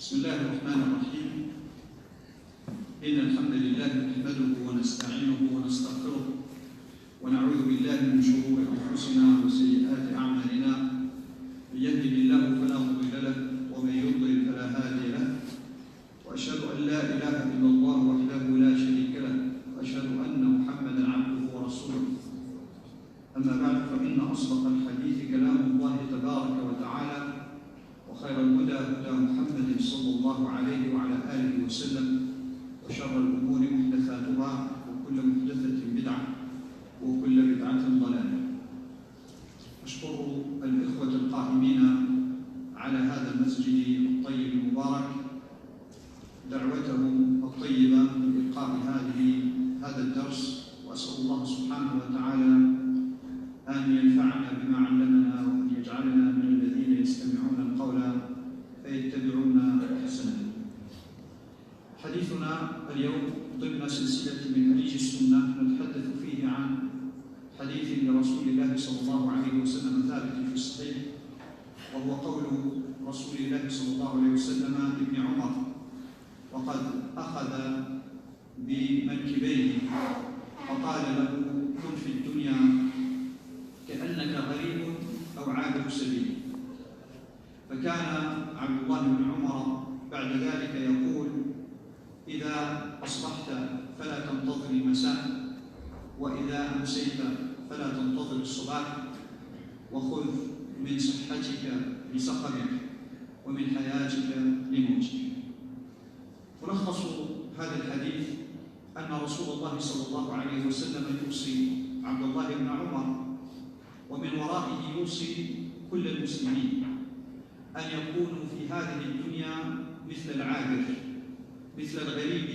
بسم الله الرحمن الرحيم. إن الحمد لله نحمده ونستعينه ونستغفره ونعوذ بالله من شرور أنفسنا وسيئات أعمالنا. من يهده الله فلا مضل له ومن يضلل فلا هادي له، وأشهد أن لا إله إلا الله وحده لا شريك له، وأشهد أن محمدا عبده ورسوله. أما بعد، فإن أصدق الحديث كلام الله تبارك وتعالى، وخير الهدى هدى محمد صلى الله عليه وعلى آله وسلم، وشر الأمور محدثاتها، وكل محدثة بدعة، وكل بدعة ضلالة. أشكر الإخوة القائمين على هذا المسجد الطيب المبارك دعوتهم الطيبة لإلقاء هذا الدرس، وأسأل الله سبحانه وتعالى أن ينفعنا بما علمنا، وأن يجعلنا من الذين يستمعون القول فيتبعون أحسنه. حديثنا اليوم ضمن سلسلة من هدي السنة نتحدث فيه عن حديث لرسول الله صلى الله عليه وسلم ثابت في الصحيح، وهو قول رسول الله صلى الله عليه وسلم لابن عمر، وقد أخذ بمنكبيه وقال له: كن في الدنيا كأنك غريب أو عابر سبيل. فكان عبد الله بن عمر بعد ذلك يقول: إذا أصبحت فلا تنتظر المساء، وإذا أمسيت فلا تنتظر الصباح، وخذ من صحتك لسقمك ومن حياتك لموتك. ملخص هذا الحديث أن رسول الله صلى الله عليه وسلم يوصي عبد الله بن عمر، ومن ورائه يوصي كل المسلمين أن يكونوا في هذه الدنيا مثل العابر، مثل الغريب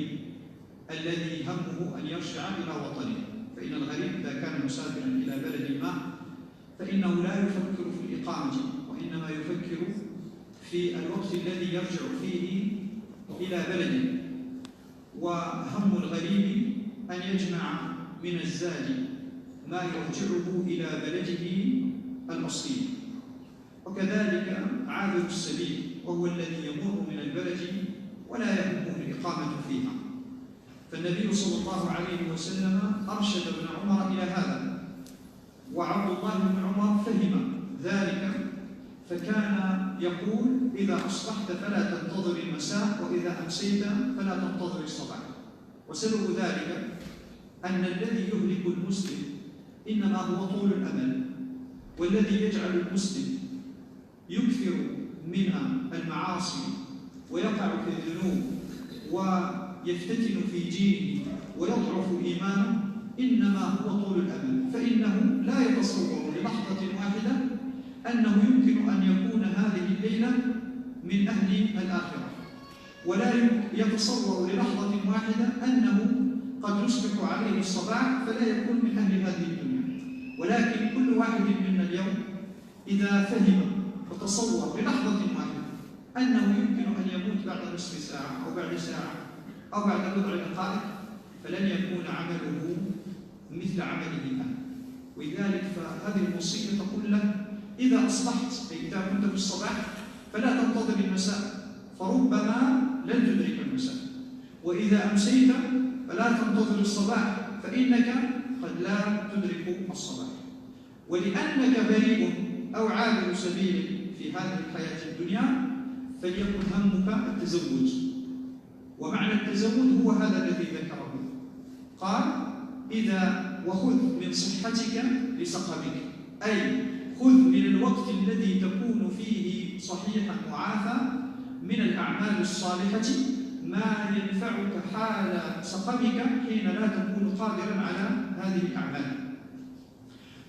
الذي همه أن يرجع إلى وطنه. فإن الغريب إذا كان مسافرا إلى بلد ما فإنه لا يفكر في الإقامة، وإنما يفكر في الوقت الذي يرجع فيه إلى بلده. وهم الغريب أن يجمع من الزاد ما يرجعه إلى بلده الأصلي. وكذلك عابر السبيل، وهو الذي يمر من البلد ولا يهمه الإقامة فيها. فالنبي صلى الله عليه وسلم أرشد ابن عمر إلى هذا، وعبد الله بن عمر فهم ذلك، فكان يقول: إذا أصبحت فلا تنتظر المساء، وإذا أمسيت فلا تنتظر الصباح. وسبب ذلك أن الذي يهلك المسلم إنما هو طول الأمل، والذي يجعل المسلم يكثر من المعاصي ويقع في الذنوب ويفتتن في دينه ويضعف إيمانه إنما هو طول الأمل. فإنه لا يتصور للحظة واحدة أنه يمكن أن يكون هذه الليلة من أهل الآخرة، ولا يتصور للحظة واحدة أنه قد يصبح عليه الصباح فلا يكون من أهل هذه الدنيا. ولكن كل واحد منا اليوم إذا فهم وتصور للحظة واحدة أنه يمكن أن يموت بعد نصف ساعة أو بعد ساعة أو بعد بضع دقائق، فلن يكون عمله مثل عمله الآن. ولذلك فهذه الوصية تقول له: إذا أصبحت، أي إذا كنت في الصباح، فلا تنتظر المساء، فربما لن تدرك المساء. وإذا أمسيت فلا تنتظر الصباح، فإنك قد لا تدرك الصباح. ولأنك غريب أو عابر سبيل في هذه الحياة الدنيا، فليكن همك التزود. ومعنى التزود هو هذا الذي ذكره، قال: وخذ من صحتك لسقمك، أي خذ من الوقت الذي تكون فيه صحيحا معافى من الأعمال الصالحة ما ينفعك حال سقمك حين لا تكون قادرا على هذه الأعمال.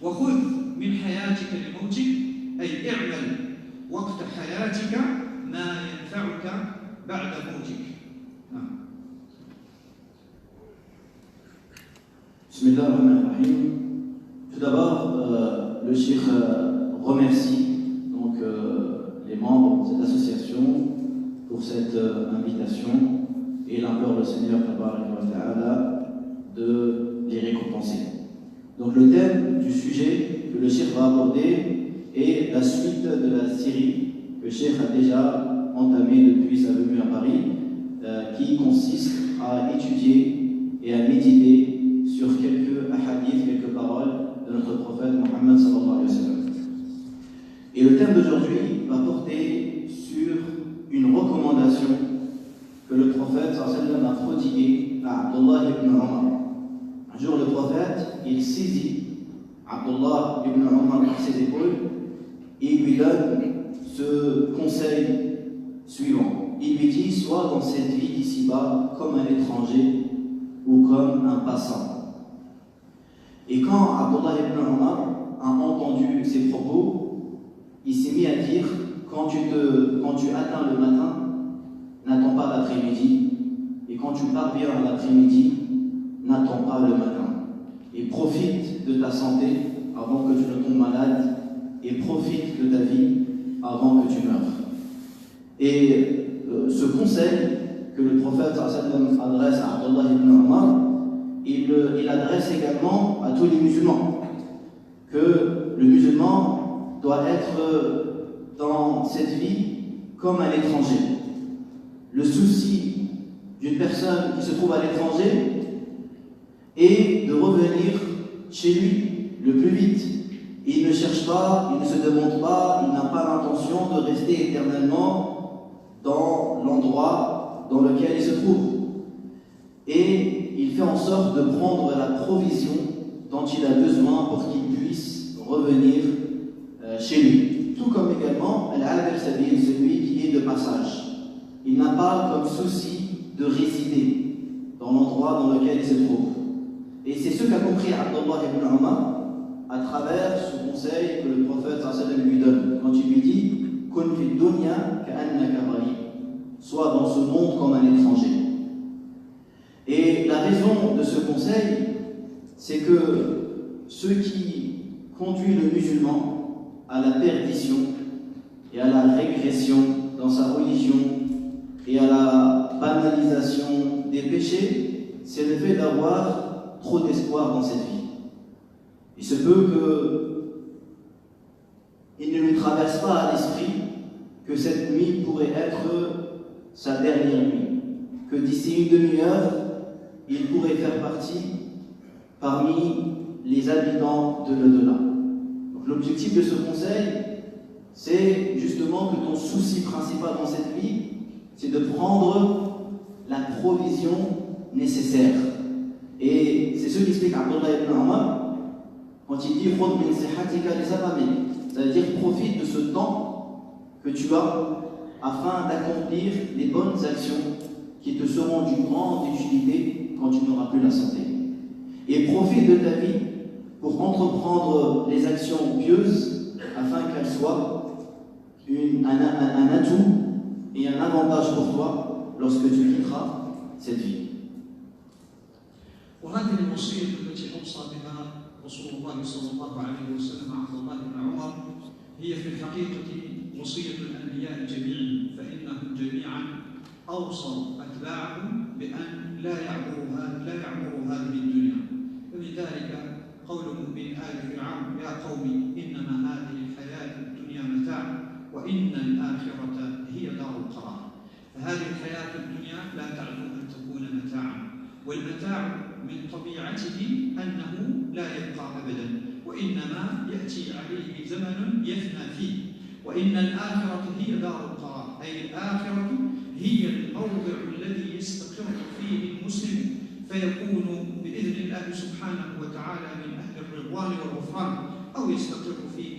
وخذ من حياتك لموتك، أي اعمل وقت حياتك ما ينفعك بعد موتك. Bismillahirrahmanirrahim. Tout d'abord, le Cheikh remercie donc, les membres de cette association pour cette invitation et il implore le Seigneur de les récompenser. Donc le thème du sujet que le Cheikh va aborder est la suite de la série que le Cheikh a déjà entamée depuis sa venue qui consiste à étudier et à méditer sur quelques hadiths, quelques paroles de notre prophète Mohammed sallallahu alayhi wa sallam. Et le thème d'aujourd'hui va porter sur une recommandation que le prophète sallallahu alayhi wa sallam a prodiguée à Abdullah ibn Umar. Un jour, le prophète, il saisit Abdullah ibn Umar par ses épaules et il lui donne ce conseil suivant. Il lui dit: sois dans cette vie d'ici-bas comme un étranger ou comme un passant. Et quand Abdullah ibn Umar a entendu ces propos, il s'est mis à dire: quand tu atteins le matin, n'attends pas l'après-midi, et quand tu parviens à l'après-midi, n'attends pas le matin. Et profite de ta santé avant que tu ne tombes malade, et profite de ta vie avant que tu meurs. Et ce conseil que le prophète sallam adresse à Abdullah ibn Umar, il adresse également à tous les musulmans, que le musulman doit être dans cette vie comme un étranger. Le souci d'une personne qui se trouve à l'étranger est de revenir chez lui le plus vite. Il ne cherche pas, il ne se demande pas, il n'a pas l'intention de rester éternellement dans l'endroit dans lequel il se trouve. Et il fait en sorte de prendre la provision dont il a besoin pour qu'il puisse revenir chez lui. Tout comme également Al-Abir Sabil, celui qui est de passage. Il n'a pas comme souci de résider dans l'endroit dans lequel il se trouve. Et c'est ce qu'a compris Abdullah ibn Umar à travers ce conseil que le prophète sallam lui donne. Quand il lui dit: Kun fi dunya ka'annaka gharib, sois dans ce monde comme un étranger. Et la raison de ce conseil, c'est que ce qui conduit le musulman à la perdition et à la régression dans sa religion et à la banalisation des péchés, c'est le fait d'avoir trop d'espoir dans cette vie. Il se peut qu'il ne lui traverse pas à l'esprit que cette nuit pourrait être sa dernière nuit, que d'ici une demi-heure, il pourrait faire partie parmi les habitants de l'au-delà. Donc l'objectif de ce conseil, c'est justement que ton souci principal dans cette vie, c'est de prendre la provision nécessaire. Et c'est ce qu'explique Abdullah ibn Umar quand il dit: c'est-à-dire profite de ce temps que tu as afin d'accomplir les bonnes actions qui te seront d'une grande utilité quand tu n'auras plus la santé. Et profite de ta vie pour entreprendre les actions pieuses afin qu'elles soient un atout et un avantage pour toi lorsque tu quitteras cette vie. وهذه الوصية التي أوصى بها رسول الله صلى الله عليه وسلم عبد الله بن عمر هي في الحقيقة وصية الأنبياء جميعا، فإنهم جميعا أوصوا أتباعهم بأن لا يعمروا هذه الدنيا. ولذلك قوله من آل فرعون: يا قوم إنما هذه الحياة الدنيا متاع وإن الآخرة هي دار القرار. فهذه الحياة الدنيا لا تعد أن تكون متاعا، والمتاع من طبيعته أنه لا يبقى أبدا، وإنما يأتي عليه زمن يفنى فيه. وإن الآخرة هي دار القرار، أي الآخرة هي الموضع الذي يستقر فيه المسلم فيكون بإذن الله سبحانه وتعالى من أهل الرضوان والغفران، أو يستقر فيه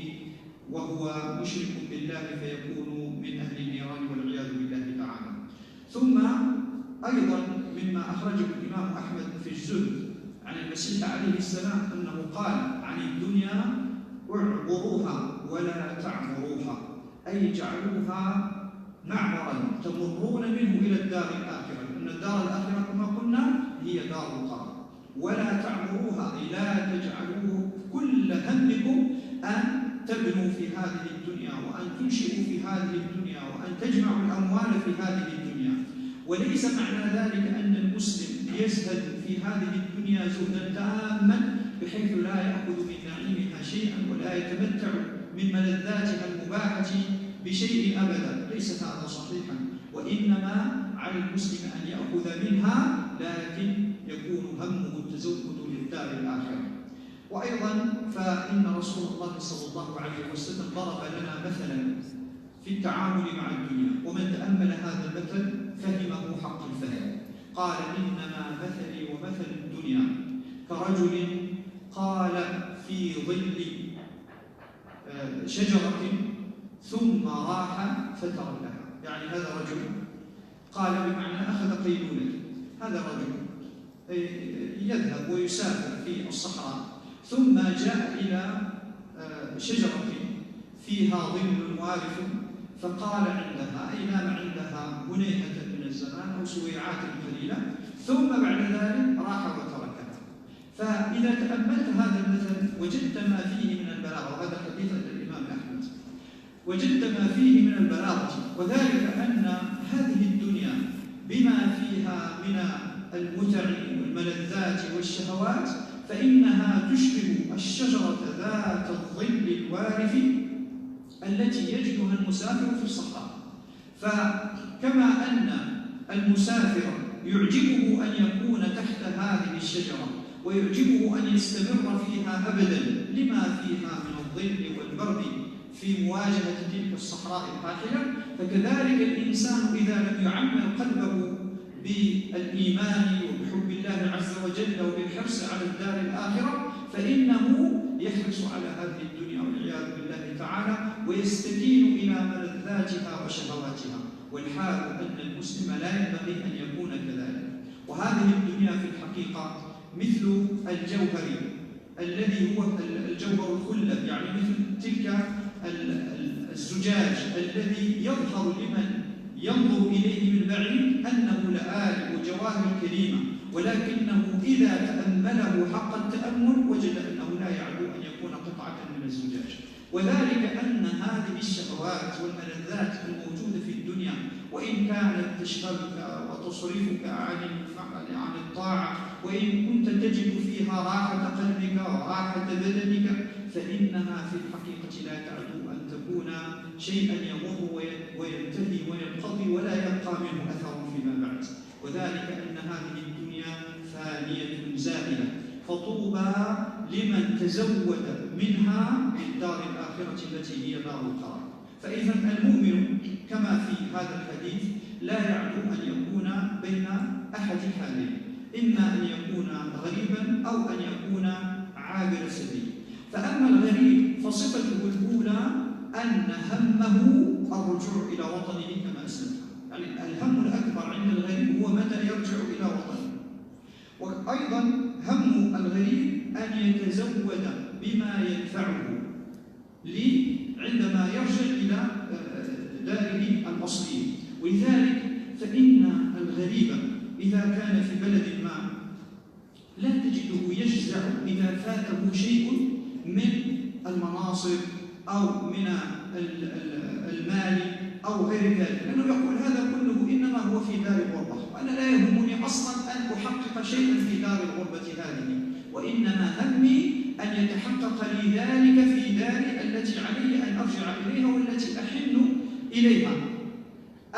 وهو مشرك بالله فيكون من أهل النيران والعياذ بالله تعالى. ثم أيضا مما أخرجه الإمام أحمد في الزهد عن المسيح عليه السلام أنه قال عن الدنيا: اعبروها ولا تعمروها، أي جعلوها معبرا تمرون منه إلى الدار الآخرة، أن الدار الآخرة كما قلنا هي دار القرار. ولا تعمروها، أي لا تجعلوه كل همكم أن تبنوا في هذه الدنيا وأن تنشئوا في هذه الدنيا وأن تجمعوا الأموال في هذه الدنيا. وليس معنى ذلك أن المسلم يزهد في هذه الدنيا زهدا تاما بحيث لا يأخذ من نعيمها شيئا ولا يتمتع من ملذاتها المباحة بشيء أبدا، ليس هذا صحيحا. وإنما على المسلم أن يأخذ منها، لكن يكون همه التزود للدار الآخرة. وأيضا فإن رسول الله صلى الله عليه وسلم ضرب لنا مثلا في التعامل مع الدنيا، ومن تأمل هذا المثل فهمه حق الفهم. قال: إنما مثلي ومثل الدنيا كرجل قال في ظل شجرة ثم راح فتركها. يعني هذا رجل قال بمعنى أخذ قيلولة، هذا رجل يذهب ويسافر في الصحراء ثم جاء إلى شجرة فيها ظل وارف فقال عندها، أي نام عندها هنيهة من الزمان أو سويعات قليلة، ثم بعد ذلك راح وتركها. فإذا تأملت هذا المثل وجدت ما فيه من البلاغة، وهذا حديث الإمام أحمد، وجدت ما فيه من البلاغة، وذلك أن هذه الدنيا بما فيها من المتع والملذات والشهوات فإنها تشبه الشجرة ذات الظل الوارف التي يجدها المسافر في الصحراء. فكما أن المسافر يعجبه أن يكون تحت هذه الشجرة ويعجبه أن يستمر فيها أبدا لما فيها من الظل والبرد في مواجهة تلك الصحراء القاحلة، فكذلك الإنسان إذا لم يعمر قلبه بالإيمان وبحب الله عز وجل وبالحرص على الدار الآخرة فإنه يحرص على هذه الدنيا والعياذ بالله تعالى ويستكين إلى ملذاتها وشهواتها، والحال أن المسلم لا ينبغي أن يكون كذلك. وهذه الدنيا في الحقيقة مثل الجوهر الذي هو الجوهر الخلب، يعني مثل تلك الزجاج الذي يظهر لمن ينظر إليه من بعيد أنه لآلئ وجواهر كريمة، ولكنه إذا تأمله حق التأمل وجد أنه لا يعدو أن يكون قطعة من الزجاج. وذلك أن هذه الشهوات والملذات الموجودة في الدنيا وإن كانت تشغلك وتصرفك عن الطاعة، وإن كنت تجد فيها راحة قلبك وراحة بدنك، فإنها في الحقيقة لا تعدو أن تكون شيئا يمر وينتهي وينقضي ولا يبقى منه أثر فيما بعد. وذلك أن هذه الدنيا فانية زائلة، فطوبى لمن تزود منها بالدار الآخرة التي هي دار القرار. فإذا المؤمن كما في هذا الحديث لا يعدو أن يكون بين أحد حالين، إما أن يكون غريبا أو أن يكون عابر سبيل. فأما الغريب فصفته الأولى أن همه الرجوع إلى وطنه كما أسلمنا، يعني الهم الأكبر عند الغريب هو متى يرجع إلى وطنه. وأيضا هم الغريب أن يتزود بما ينفعه عندما يرجع إلى داره الأصلية. ولذلك فإن الغريب إذا كان في بلد ما لا تجده يجزع إذا فاته شيء من المناصب أو من المال أو غير ذلك، لأنه يقول هذا كله إنما هو في دار الغربة، وأنا لا يهمني أصلا أن أحقق شيئا في دار الغربة هذه، وإنما همي أن يتحقق لي ذلك في داري التي علي أن أرجع إليها والتي أحن إليها.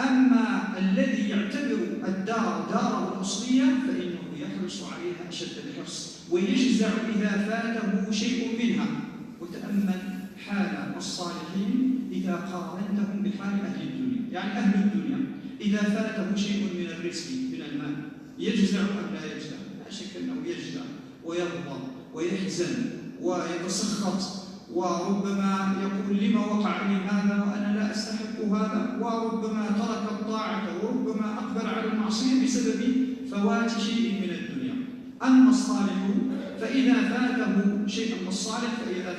أما الذي يعتبر الدار داره الأصلية فإنه يحرص عليها أشد الحرص ويجزع إذا فاته شيء منها. وتأمل حال الصالحين إذا قارنتهم بحال أهل الدنيا، يعني أهل الدنيا إذا فاته شيء من الرزق من المال يجزع أم لا يجزع؟ لا شك أنه يجزع ويرضى ويحزن ويتسخط، وربما يقول لما وقع لي هذا وأنا لا أستحق هذا، وربما ترك الطاعة وربما أقبل على المعصية بسبب فوات شيء من الدنيا. أما الصالح فإذا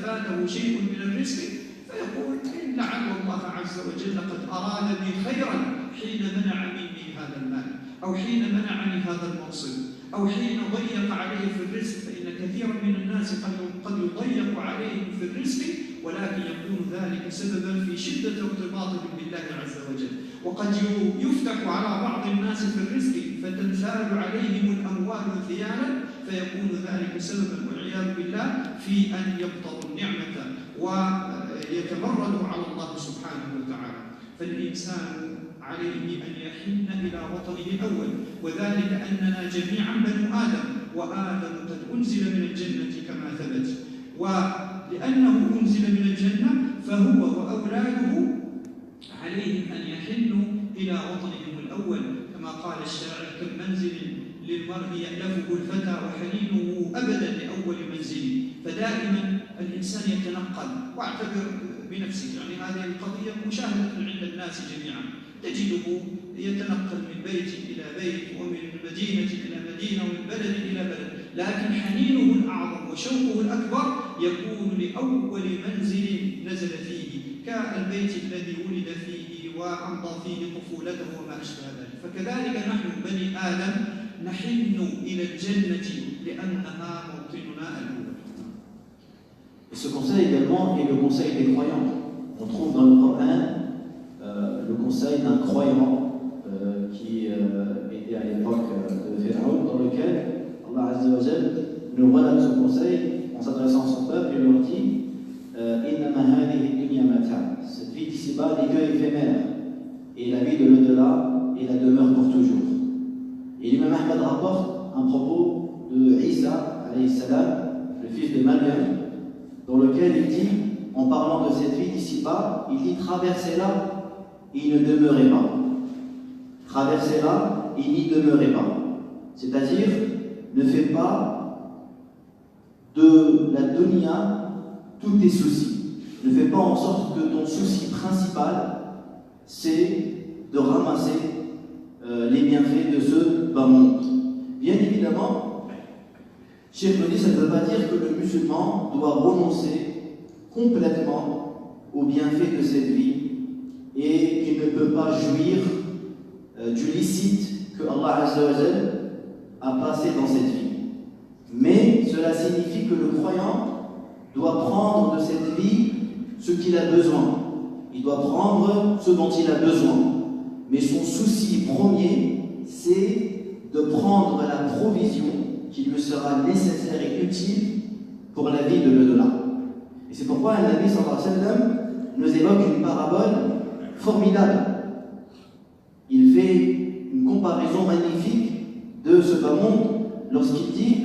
فاته شيء من الرزق فيقول إن لعل الله عز وجل قد أراد بي خيرا حين منع مني هذا المال، أو حين منعني هذا المنصب، أو حين ضيق عليه في الرزق. فإن كثيرا من الناس قد يضيق عليهم في الرزق ولكن يكون ذلك سببا في شدة ارتباطهم بالله عز وجل. وقد يفتح على بعض الناس في الرزق فتنثال عليهم الأموال ثيالا فيكون ذلك سببا والعياذ بالله في أن يبطروا النعمة ويتمردوا على الله سبحانه وتعالى. فالإنسان عليه أن يحن إلى وطنه الأول، وذلك أننا جميعا بنو آدم، وآدم قد أنزل من الجنة كما ثبت، ولأنه أنزل من الجنة فهو وأولاده عليهم أن يحنوا إلى وطنهم الأول، كما قال الشاعر: كم منزل للمرء يألفه الفتى وحنينه أبدا لأول منزل. فدائما الإنسان يتنقل، واعتبر بنفسك، يعني هذه القضية مشاهدة عند الناس جميعا، تجده يتنقل من بيت إلى بيت، ومن مدينة إلى مدينة، ومن بلد إلى بلد، لكن حنينه الأعظم وشوقه الأكبر يكون لأول منزل نزل فيه، كالبيت الذي ولد فيه وأمضى فيه طفولته وما أشبه ذلك. فكذلك نحن بني آدم نحن إلى الجنة لأنها موطننا الأول. Et ce conseil également est le conseil des croyants. On trouve dans le Coran le conseil d'un croyant qui était à l'époque de Pharaon, dans lequel Allah Azza wa Jal nous relate ce conseil en s'adressant à son peuple et leur dit Innama hadihi dunya mata'. Cette vie d'ici-bas n'est que éphémère, et la vie de l'au-delà est la demeure pour toujours. Et l'imam Ahmad rapporte un propos de Isa, alayhi salam, le fils de Maryam, dans lequel il dit, en parlant de cette vie d'ici-bas, il dit: traversez-la et ne demeurez pas. Traversez-la et n'y demeurez pas. C'est-à-dire, ne fais pas de la dunya tous tes soucis. Ne fais pas en sorte que ton souci principal, c'est de ramasser les bienfaits de ce bas monde. Bien évidemment, Cheikh nous dit, ça ne veut pas dire que le musulman doit renoncer complètement aux bienfaits de cette vie et qu'il ne peut pas jouir du licite que Allah Azza wa Jal a placé dans cette vie. Mais cela signifie que le croyant doit prendre de cette vie ce qu'il a besoin. Il doit prendre ce dont il a besoin. Mais son souci premier, c'est de prendre la provision qui lui sera nécessaire et utile pour la vie de l'au-delà. Et c'est pourquoi un Nabi sallallahu alayhi wa sallam nous évoque une parabole formidable. Il fait une comparaison magnifique de ce bas monde lorsqu'il dit: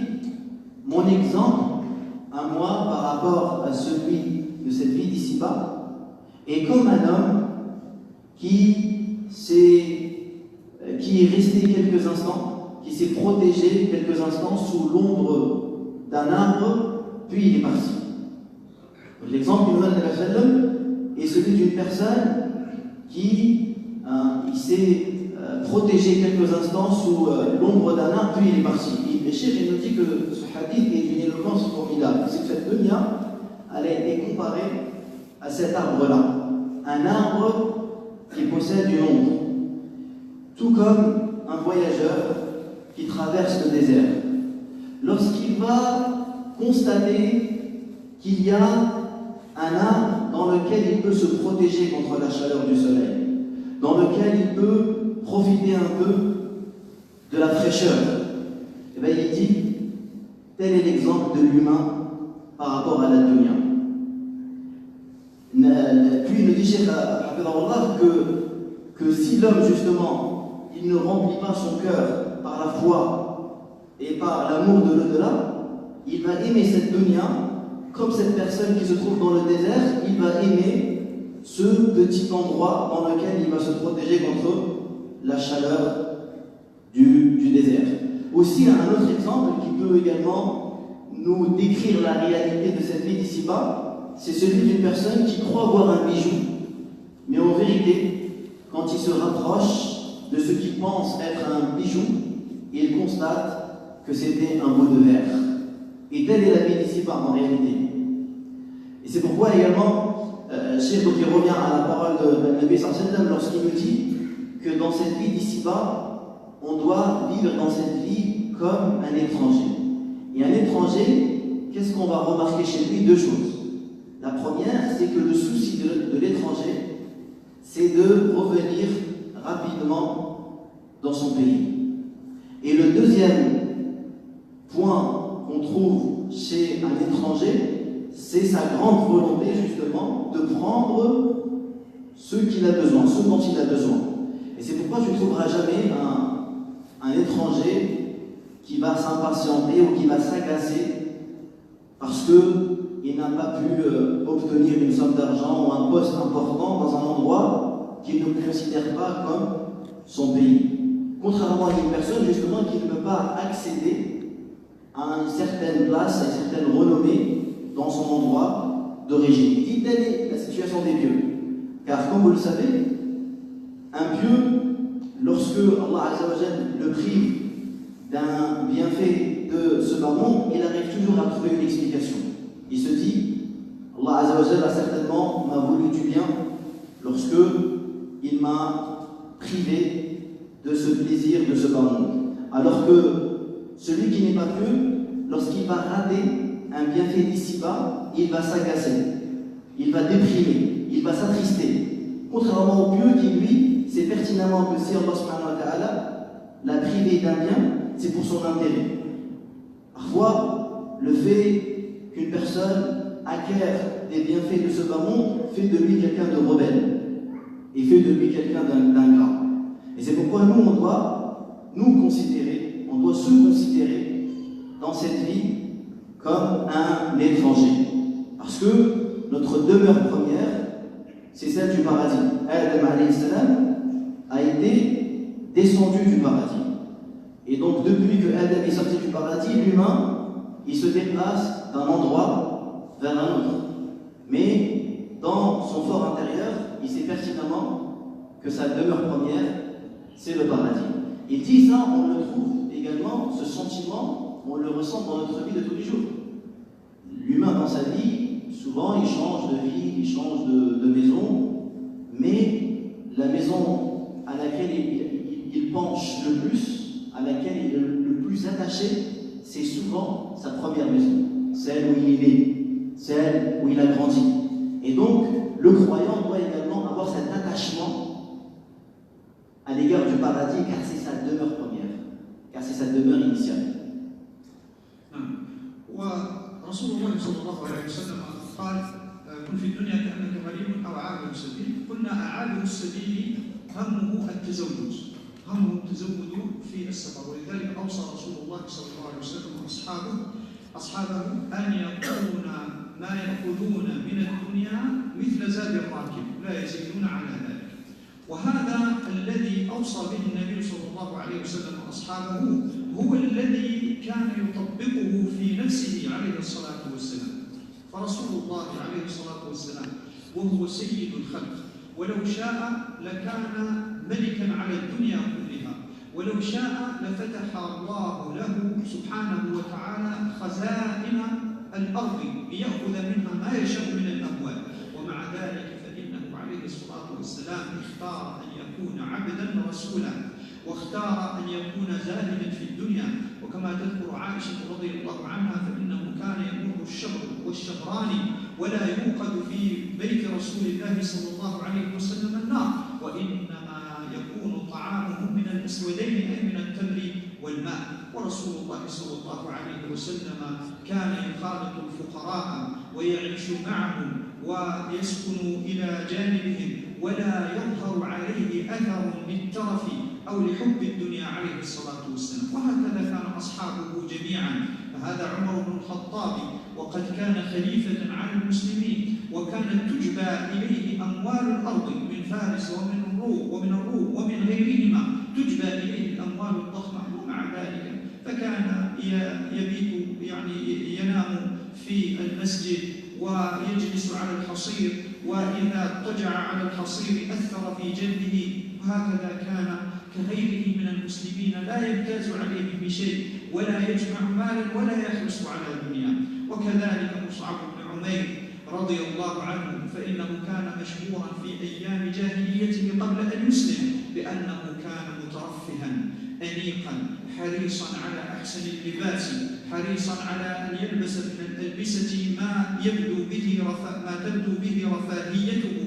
mon exemple à moi par rapport à celui de cette vie d'ici-bas est comme un homme qui est resté quelques instants, qui s'est protégé quelques instants sous l'ombre d'un arbre, puis il est parti. L'exemple qu'il nous donne le Prophète est celui d'une personne qui s'est protégé quelques instants sous l'ombre d'un arbre, puis il est parti. Et le Cheikh nous dit que ce hadith est une éloquence formidable. C'est que cette dunya, elle a été comparée à cet arbre-là. Un arbre qui possède une ombre. Tout comme un voyageur qui traverse le désert. Lorsqu'il va constater qu'il y a un arbre dans lequel il peut se protéger contre la chaleur du soleil, dans lequel il peut profiter un peu de la fraîcheur, et bien il dit, tel est l'exemple de l'humain par rapport à la dunya. Puis il nous dit, Cheikh Hafidhahullah, que si l'homme justement, il ne remplit pas son cœur par la foi et par l'amour de l'au-delà, il va aimer cette dunya comme cette personne qui se trouve dans le désert, il va aimer ce petit endroit dans lequel il va se protéger contre la chaleur du désert. Aussi, un autre exemple qui peut également nous décrire la réalité de cette vie d'ici-bas, c'est celui d'une personne qui croit voir un bijou, mais en vérité, quand il se rapproche de ce qu'il pense être un bijou, il constate que c'était un bout de verre. Et telle est la vie d'ici-bas en réalité. Et c'est pourquoi également, Cheikh qui revient à la parole de Nabi sallallahu alayhi wa sallam lorsqu'il nous dit que dans cette vie d'ici-bas, on doit vivre dans cette vie comme un étranger. Et un étranger, qu'est-ce qu'on va remarquer chez lui? Deux choses. La première, c'est que le souci de l'étranger, c'est de revenir rapidement dans son pays. Et le deuxième point qu'on trouve chez un étranger, c'est sa grande volonté justement de prendre ce qu'il a besoin, ce dont il a besoin. Et c'est pourquoi tu ne trouveras jamais un étranger qui va s'impatienter ou qui va s'agacer parce qu'il n'a pas pu obtenir une somme d'argent ou un poste important dans un endroit qu'il ne considère pas comme son pays. Contrairement à une personne justement qui ne peut pas accéder à une certaine place, à une certaine renommée dans son endroit d'origine. Il dit telle est la situation des pieux. Car comme vous le savez, un pieux, lorsque Allah Azza wa Jal le prive d'un bienfait de ce bas monde, il arrive toujours à trouver une explication. Il se dit, Allah Azza wa Jal certainement m'a voulu du bien lorsque il m'a privé de ce plaisir de ce bas monde. Alors que celui qui n'est pas pieux, lorsqu'il va rater un bienfait d'ici-bas, il va s'agacer, il va déprimer, il va s'attrister. Contrairement au pieux qui, lui, sait pertinemment que si Allah subhanahu wa ta'ala l'a privé d'un bien, c'est pour son intérêt. Parfois, le fait qu'une personne acquiert des bienfaits de ce bas monde fait de lui quelqu'un de rebelle et fait de lui quelqu'un d'ingrat. Et c'est pourquoi nous, on doit nous considérer, on doit se considérer dans cette vie comme un étranger. Parce que notre demeure première, c'est celle du paradis. Adam alayhi salam a été descendu du paradis. Et donc, depuis que Adam est sorti du paradis, l'humain, il se déplace d'un endroit vers un autre. Mais dans son fort intérieur, il sait pertinemment que sa demeure première, c'est le paradis. Il dit ça, on le trouve également, ce sentiment, on le ressent dans notre vie de tous les jours. L'humain, dans sa vie, souvent, il change de vie, il change de maison, mais la maison à laquelle il penche le plus, à laquelle il est le plus attaché, c'est souvent sa première maison, celle où il est né, celle où il a grandi. Et donc, le croyant doit également avoir cet attachement à l'égard du paradis, car c'est sa demeure première, car c'est sa demeure initiale. ورسول الله صلى الله عليه وسلم قال كن في الدنيا كأنك غريب أو عابر السبيل. قلنا أعابر السبيل همه التزود في السفر، ولذلك أوصى رسول الله صلى الله عليه وسلم أصحابه أن يكون ما يأخذون من الدنيا مثل زاد الراكب لا يزيدون على ذلك. وهذا الذي أوصى به النبي صلى الله عليه وسلم أصحابه هو الذي كان يطبقه في نفسه عليه الصلاة والسلام. فرسول الله عليه الصلاة والسلام وهو سيد الخلق، ولو شاء لكان ملكا على الدنيا كلها، ولو شاء لفتح الله له سبحانه وتعالى خزائن الأرض ليأخذ منها ما يشاء من الأموال. ومع ذلك فإنه عليه الصلاة والسلام اختار أن يكون عبدا رسولا، واختار أن يكون زاهدا في الدنيا. وكما تذكر عائشة رضي الله عنها فإنه كان يمر الشهر والشهران ولا يوقد في بيت رسول الله صلى الله عليه وسلم النار، وإنما يكون طعامه من الأسودين أي من التمر والماء. ورسول الله صلى الله عليه وسلم كان يخالط الفقراء ويعيش معهم ويسكن إلى جانبهم ولا يظهر عليه أثر للترف أو لحب الدنيا عليه الصلاة والسلام. وهكذا كان أصحابه جميعا. فهذا عمر بن الخطاب وقد كان خليفة على المسلمين، وكانت تجبى إليه أموال الأرض من فارس ومن الروم ومن غيرهما، تجبى إليه الأموال الضخمة. ومع ذلك فكان يبيت ينام في المسجد ويجلس على الحصير، وإذا اضطجع على الحصير أثر في جلده. وهكذا كان كغيره من المسلمين لا يمتاز عليه بشيء ولا يجمع مالا ولا يحرص على الدنيا. وكذلك مصعب بن عمير رضي الله عنه فإنه كان مشهورا في أيام جاهليته قبل أن يسلم بأنه كان مترفها أنيقا حريصا على أحسن اللباس، حريصا على أن يلبس من الألبسة ما تبدو به رفاهيته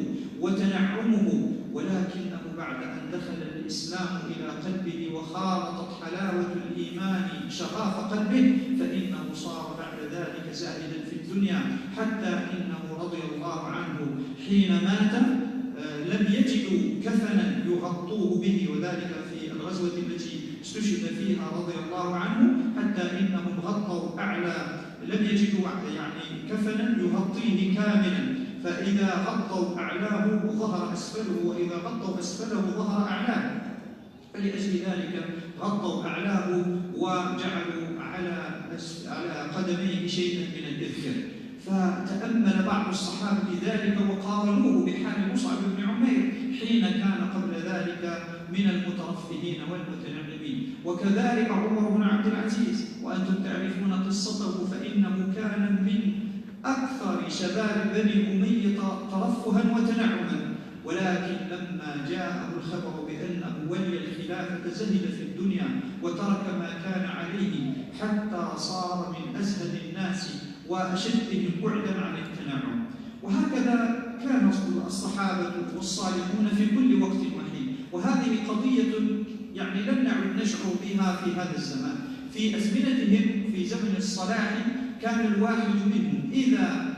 وتنعمه. ولكنه بعد أن دخل الإسلام إلى قلبه وخالطت حلاوة الإيمان شغاف قلبه فإنه صار بعد ذلك زاهدا في الدنيا، حتى إنه رضي الله عنه حين مات لم يجدوا كفنا يغطوه به، وذلك في الغزوة التي استشهد فيها رضي الله عنه، حتى إنهم غطوا أعلى، لم يجدوا يعني كفنا يغطيه كاملا، فإذا غطوا أعلاه ظهر أسفله، وإذا غطوا أسفله ظهر أعلاه، فلأجل ذلك غطوا أعلاه وجعلوا على قدميه شيئا من الإذخر. فتأمل بعض الصحابة ذلك وقارنوه بحال مصعب بن عمير حين كان قبل ذلك من المترفهين والمتنعمين. وكذلك عمر بن عبد العزيز، وأنتم تعرفون قصته، فإنه كان من أكثر شباب بني أمية ترفها وتنعما، ولكن لما جاءه الخبر بأنه ولي الخلافة زهد في الدنيا وترك ما كان عليه، حتى صار من أزهد الناس وأشدهم بعدا عن التنعم. وهكذا كان الصحابة والصالحون في كل وقت وحين. وهذه قضية يعني لم نعد نشعر بها في هذا الزمان. في أزمنتهم في زمن الصلاح كان الواحد منهم إذا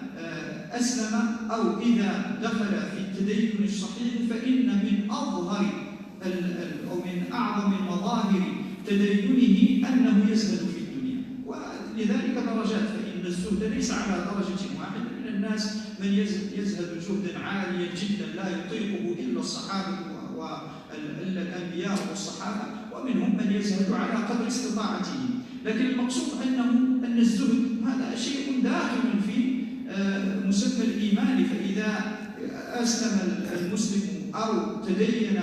أسلم أو إذا دخل في التدين الصحيح فإن من أظهر أو من أعظم مظاهر تدينه أنه يزهد في الدنيا. ولذلك درجات، فإن الزهد ليس على درجة واحدة. من الناس من يزهد زهدا عاليا جدا لا يطيقه إلا الصحابة وإلا الأنبياء والصحابة، ومنهم من يزهد على قدر استطاعته. لكن المقصود أن الزهد هذا شيء داخل في مسمى الإيمان. فإذا أسلم المسلم أو تدين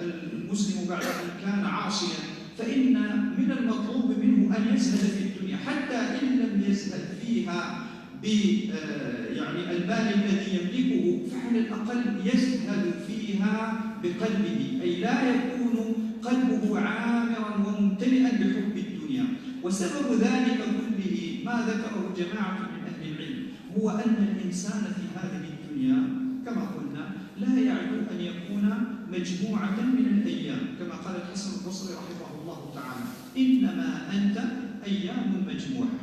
المسلم بعد أن كان عاصيا، فإن من المطلوب منه أن يزهد في الدنيا، حتى إن لم يزهد فيها يعني المال الذي يملكه، فعلى الأقل يزهد فيها بقلبه، أي لا يكون قلبه عامرا وممتلئا بحب الدنيا. وسبب ذلك كله ما ذكره جماعة من أهل العلم، هو أن الإنسان في هذه الدنيا كما قلنا لا يعدو أن يكون مجموعة من الأيام، كما قال الحسن البصري رحمه الله تعالى: إنما أنت أيام مجموعة،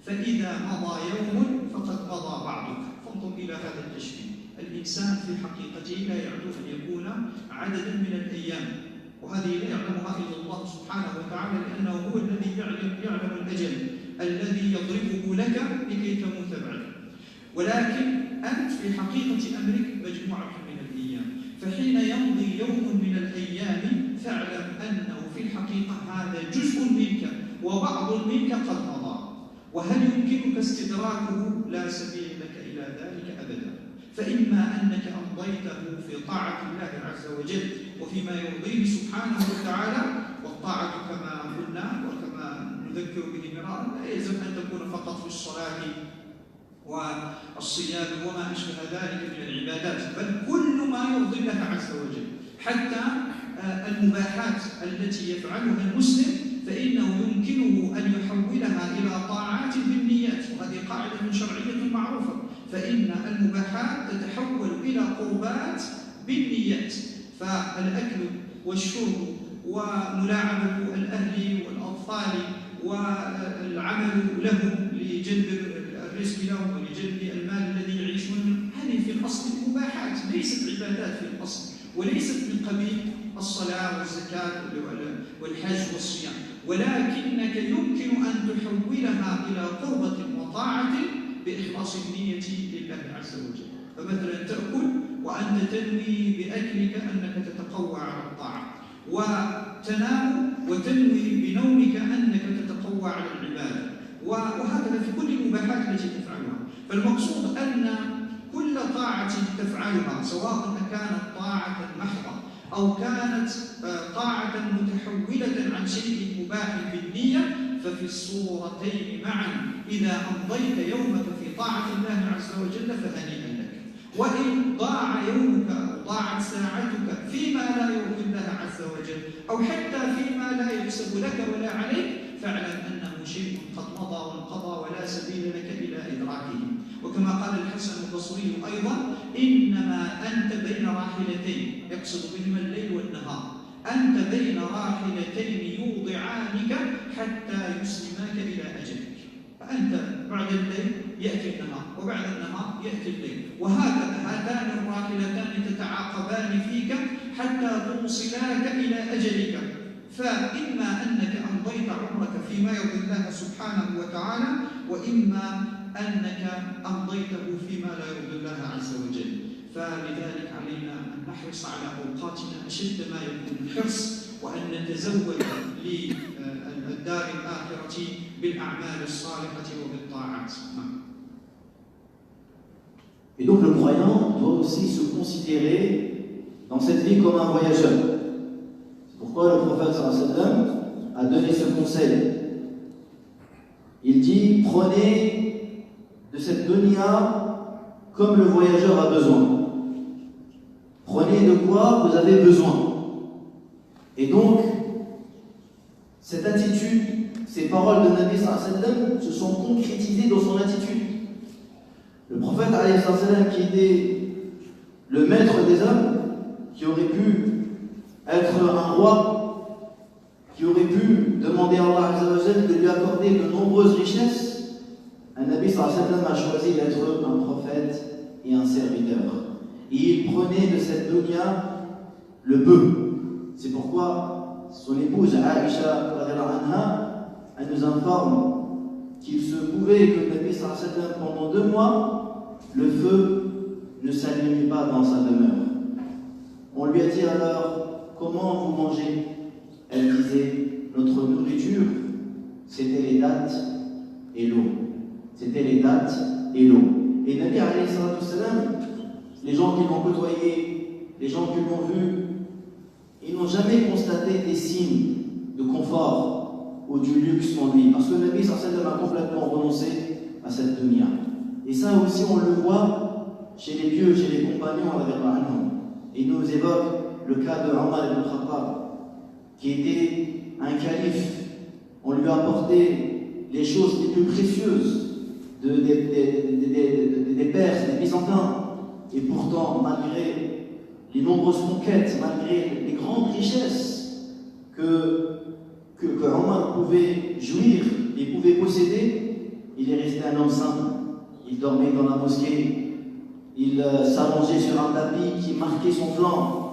فإذا مضى يوم فقد مضى بعضك. فانظر إلى هذا التشبيه. الإنسان في حقيقته لا يعدو أن يكون عددا من الأيام، وهذه لا يعلمها إلا الله سبحانه وتعالى، لأنه هو الذي يعلم الأجل الذي يضربه لك لكي تموت بعده. ولكن أنت في حقيقة أمرك مجموعة من الأيام، فحين يمضي يوم من الأيام فاعلم أنه في الحقيقة هذا جزء منك وبعض منك قد مضى. وهل يمكنك استدراكه؟ لا سبيل لك إلى ذلك أبدا. فإما أنك أمضيته في طاعة الله عز وجل وفيما يرضيه سبحانه وتعالى، والطاعة كما قلنا وكما نذكر به مرارا لا يلزم أن تكون فقط في الصلاة والصيام وما أشبه ذلك من العبادات، بل كل ما يرضي الله عز وجل، حتى المباحات التي يفعلها المسلم فإنه يمكنه أن يحولها إلى طاعات بالنيات، وهذه قاعدة شرعية معروفة. فإن المباحات تتحول إلى قربات بالنيات، فالأكل والشرب وملاعبة الأهل والأطفال والعمل لهم لجلب الرزق لهم ولجلب المال الذي يعيشون، هذه في الأصل مباحات ليست عبادات في الأصل، وليست من قبيل الصلاة والزكاة والحج والصيام، ولكنك يمكن أن تحولها إلى قربة وطاعة بإخلاص النية لله عز وجل. فمثلا تأكل وأنت تنوي بأكلك أنك تتقوى على الطاعة، وتنام وتنوي بنومك أنك تتقوى على العبادة، وهكذا في كل المباحات التي تفعلها. فالمقصود أن كل طاعة تفعلها سواء كانت طاعة محضة أو كانت طاعة متحولة عن شيء مباح بالنية، ففي الصورتين معا إذا أمضيت يومك في طاعة الله عز وجل فهنيئا لك. وإن ضاع يومك أو ضاعت ساعتك فيما لا يرضي الله عز وجل أو حتى فيما لا يحسب لك ولا عليك، فاعلم أنه شيء قد مضى وانقضى ولا سبيل لك إلى إدراكه. وكما قال الحسن البصري أيضا: إنما أنت بين راحلتين، يقصد بهما الليل والنهار، أنت بين راحلتين يوضعانك حتى يسلماك إلى أجلك. فأنت بعد الليل يأتي النهار وبعد النهار يأتي الليل، وهكذا هاتان الراحلتان تتعاقبان فيك حتى توصلاك إلى أجلك. فإما أنك أمضيت عمرك فيما يرضي الله سبحانه وتعالى، وإما أنك أمضيته فيما لا يرضي الله عز وجل. فلذلك علينا أن نحرص على أوقاتنا أشد ما يكون الحرص، وأن نتزود للدار الآخرة بالأعمال الصالحة وبالطاعات. Et donc le croyant doit aussi se considérer dans cette vie comme un voyageur. C'est pourquoi le prophète sallallahu alayhi wa sallam a donné ce conseil. Il dit, prenez de cette dunya comme le voyageur a besoin. Prenez de quoi vous avez besoin. Et donc, cette attitude, ces paroles de Nabi sallallahu alayhi wa sallam se sont concrétisées dans son attitude. Le prophète alayhi wa sallam, qui était le maître des hommes, qui aurait pu être un roi, qui aurait pu demander à Allah azza wa jalla de lui accorder de nombreuses richesses, un Nabi sallallahu alayhi wa sallam a choisi d'être un prophète et un serviteur. Et il prenait de cette dunya le peu. C'est pourquoi son épouse Aïcha, elle nous informe qu'il se pouvait que le Nabi sallallahu alayhi wa sallam, pendant 2 mois, le feu ne s'allumait pas dans sa demeure. On lui a dit alors, comment vous mangez? Elle disait, notre nourriture, c'était les dattes et l'eau. C'était les dattes et l'eau. Et Nabi alayhi salam, les gens qui l'ont côtoyé, les gens qui l'ont vu, ils n'ont jamais constaté des signes de confort ou du luxe en lui. Parce que Nabi sallallahu alayhi wa sallam a complètement renoncé à cette dunya. Et ça aussi, on le voit chez les vieux, chez les compagnons, il nous évoque le cas de Omar ibn Khattab, qui était un calife. On lui a apporté les choses les plus précieuses des Perses, des Byzantins. Et pourtant, malgré les nombreuses conquêtes, malgré les grandes richesses que Omar pouvait jouir et pouvait posséder, il est resté un homme simple. Il dormait dans la mosquée, il s'allongeait sur un tapis qui marquait son flanc.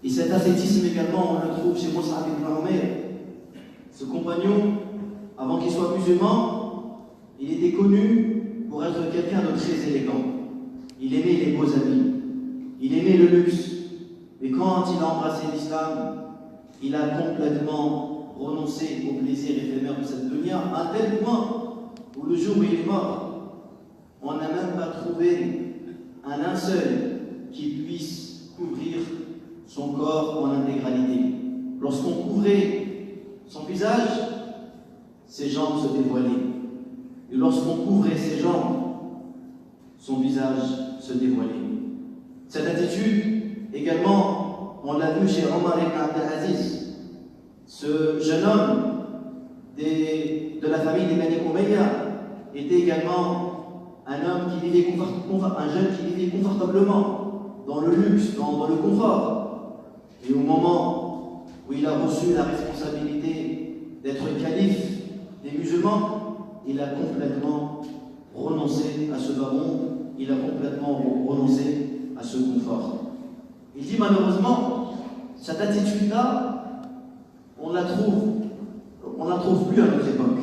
Et cet ascétisme également, on le trouve chez Mus'ab ibn Umayr. Ce compagnon, avant qu'il soit musulman, il était connu pour être quelqu'un de très élégant. Il aimait les beaux habits, il aimait le luxe. Mais quand il a embrassé l'islam, il a complètement renoncé au plaisir éphémère de cette dunya, à tel point où le jour où il est mort, on n'a même pas trouvé un linceul qui puisse couvrir son corps en intégralité. Lorsqu'on couvrait son visage, ses jambes se dévoilaient. Et lorsqu'on couvrait ses jambes, son visage se dévoilait. Cette attitude, également, on l'a vu chez Omar ibn Abdelaziz, ce jeune homme de la famille des Bani Umayya était également un homme qui vivait un jeune qui vivait confortablement dans le luxe, dans le confort. Et au moment où il a reçu la responsabilité d'être calife des musulmans, il a complètement renoncé à ce bas monde, il a complètement renoncé à ce confort. Il dit malheureusement, cette attitude-là, on la trouve plus à notre époque.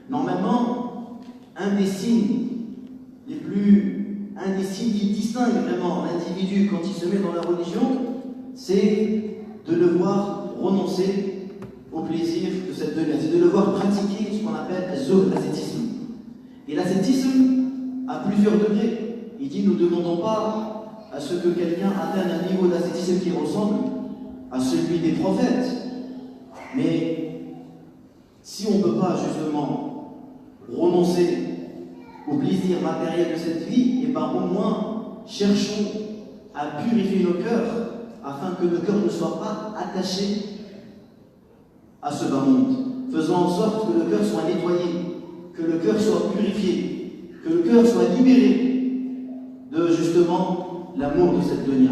Normalement, un des signes qui distingue vraiment l'individu quand il se met dans la religion, c'est de le voir renoncer au plaisir de cette dunya, c'est de le voir pratiquer ce qu'on appelle l'ascétisme. Et l'ascétisme a plusieurs degrés. Il dit, nous ne demandons pas à ce que quelqu'un atteigne un niveau d'ascétisme qui ressemble à celui des prophètes. Mais si on ne peut pas justement renoncer au plaisir matériel de cette vie, et bien au moins cherchons à purifier nos cœurs afin que nos cœurs ne soient pas attachés à ce bas monde. Faisons en sorte que le cœur soit nettoyé, que le cœur soit purifié, que le cœur soit libéré de justement l'amour de cette dunya.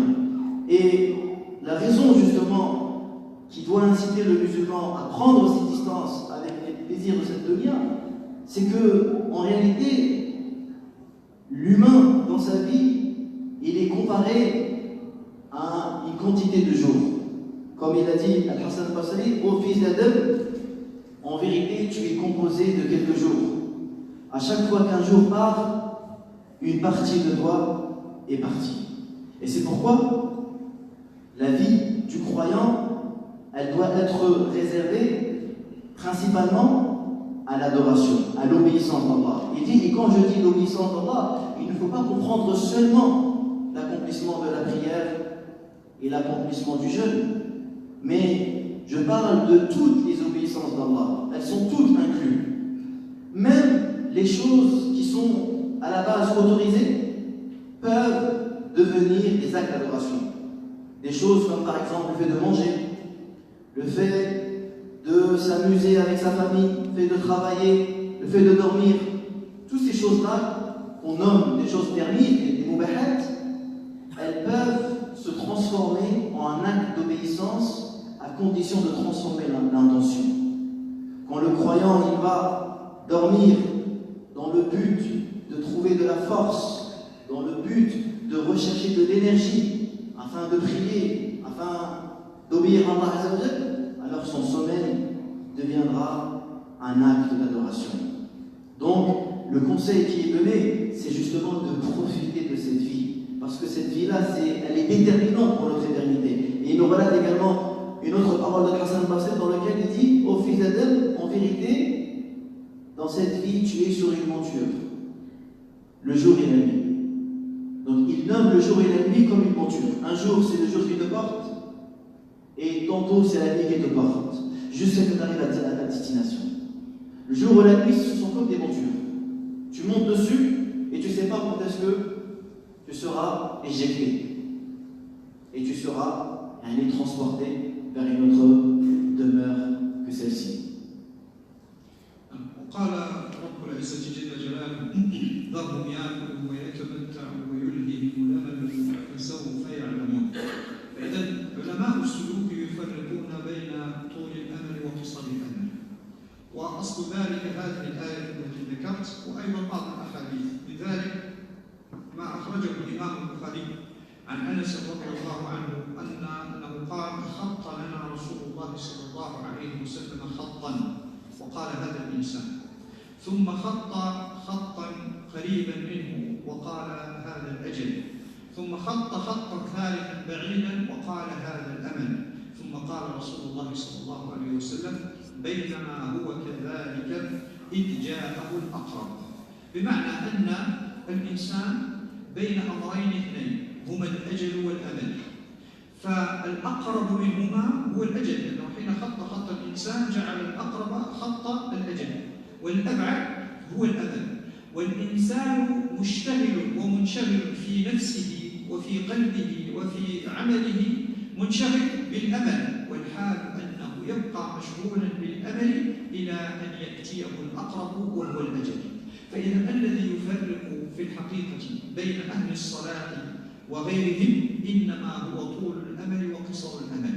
Et la raison justement qui doit inciter le musulman à prendre ses distances avec les plaisirs de cette dunya, c'est que, en réalité, l'humain, dans sa vie, il est comparé à une quantité de jours. Comme il a dit Al-Hassan al-Basri, ô fils d'Adam, en vérité, tu es composé de quelques jours. À chaque fois qu'un jour part, une partie de toi est partie. Et c'est pourquoi la vie du croyant, elle doit être réservée principalement à l'adoration, à l'obéissance d'Allah. Il dit, et quand je dis l'obéissance d'Allah, il ne faut pas comprendre seulement l'accomplissement de la prière et l'accomplissement du jeûne, mais je parle de toutes les obéissances d'Allah. Elles sont toutes incluses. Même les choses qui sont à la base autorisées peuvent devenir des actes d'adoration. Des choses comme par exemple le fait de manger, le fait de s'amuser avec sa famille, le fait de travailler, le fait de dormir. Toutes ces choses-là, qu'on nomme des choses permises, des mubahat, elles peuvent se transformer en un acte d'obéissance à condition de transformer l'intention. Quand le croyant il va dormir dans le but de trouver de la force, dans le but de rechercher de l'énergie, afin de prier, afin d'obéir à Allah Azza wa Jal, alors son sommeil deviendra un acte d'adoration. Donc, le conseil qui est donné, c'est justement de profiter de cette vie. Parce que cette vie-là, elle est déterminante pour notre éternité. Et il nous relate également une autre parole de Hassan al-Basri dans laquelle il dit, ô fils d'Adam, en vérité, dans cette vie, tu es sur une monture. Le jour et la nuit. Donc il nomme le jour et la nuit comme une monture. Un jour, c'est le jour qui te porte, et tantôt, c'est la nuit qui te porte, jusqu'à ce que tu arrives à ta destination. Le jour et la nuit, ce sont comme des montures. Tu montes dessus, et tu ne sais pas quand est-ce que tu seras éjecté. Et tu seras transporté vers une autre demeure que celle-ci. وقال رب العزة جل جلاله ذرهم يأكلوا ويتمتعوا ويلههم الأمل فسوف يعلمون. فإذا علماء السلوك يفرقون بين طول الأمل وقصر الأمل. وأصل ذلك هذه الآية التي ذكرت وأيضا بعض الأحاديث. لذلك ما أخرجه الإمام البخاري عن أنس رضي الله عنه أنه قال خط لنا رسول الله صلى الله عليه وسلم خطا وقال هذا الإنسان، ثم خط خطا قريبا منه وقال هذا الأجل، ثم خط خطا ثالثا بعيدا وقال هذا الأمل، ثم قال رسول الله صلى الله عليه وسلم بينما هو كذلك إذ جاءه الأقرب. بمعنى أن الإنسان بين أمرين اثنين هما الأجل والأمل، فالأقرب منهما هو الأجل، لأنه حين خط الإنسان جعل الأقرب خط الأجل، والأبعد هو الأمل. والإنسان مشتغل ومنشغل في نفسه وفي قلبه وفي عمله منشغل بالأمل، والحال أنه يبقى مشغولا بالأمل إلى أن يأتيه الأقرب وهو الأجل. فإذا الذي يفرق في الحقيقة بين أهل الصلاة وغيرهم إنما هو طول الأمل وقصر الأمل.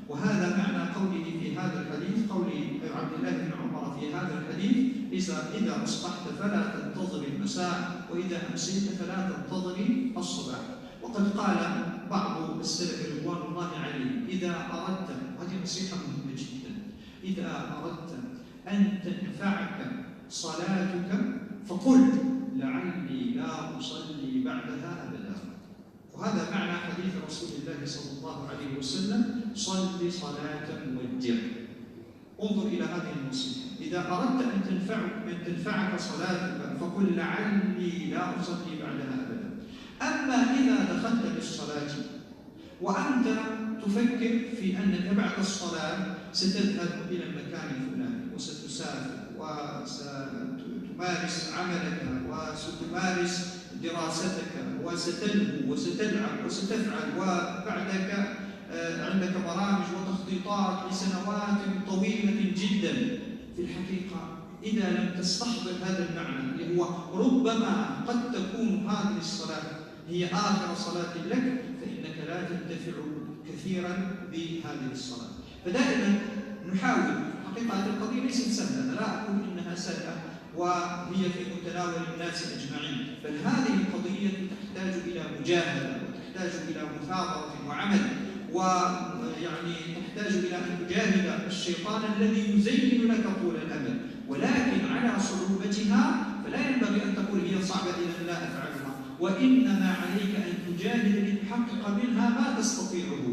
وهذا معنى قوله في هذا الحديث، قول عبد الله بن عمر في هذا الحديث: إذا أصبحت فلا تنتظر المساء، وإذا أمسيت فلا تنتظر الصباح. وقد قال بعض السلف رضوان الله عليه: إذا أردت، هذه نصيحة مهمة جدا، إذا أردت أن تنفعك صلاتك فقل لعلي لا أصلي بعدها أبدا. وهذا معنى حديث رسول الله صلى الله عليه وسلم: صل صلاة مودع. انظر إلى هذه النصيحة: إذا أردت أن تنفعك صلاتك فقل لعلي لا أصلي بعدها أبدا. أما إذا دخلت بالصلاة وأنت تفكر في أنك بعد الصلاة ستذهب إلى المكان الفلاني وستسافر وستمارس عملك وستمارس دراستك وستلهو وستلعب وستفعل، وبعدك عندك برامج وتخطيطات لسنوات طويلة جدا، في الحقيقة إذا لم تستحضر هذا المعنى اللي هو ربما قد تكون هذه الصلاة هي آخر صلاة لك، فإنك لا تنتفع كثيرا بهذه الصلاة. فدائما نحاول، حقيقة القضية ليست سهلة، أنا لا أقول إنها سهلة، وهي في متناول الناس أجمعين. بل هذه القضية تحتاج إلى مجاهدة وتحتاج إلى مثابرة وعمل، ويعني تحتاج إلى أن تجاهد الشيطان الذي يزين لك طول الأمل، ولكن على صعوبتها فلا ينبغي أن تقول هي صعبة إذا لا أفعلها، وإنما عليك أن تجاهد لتحقق منها ما تستطيعه.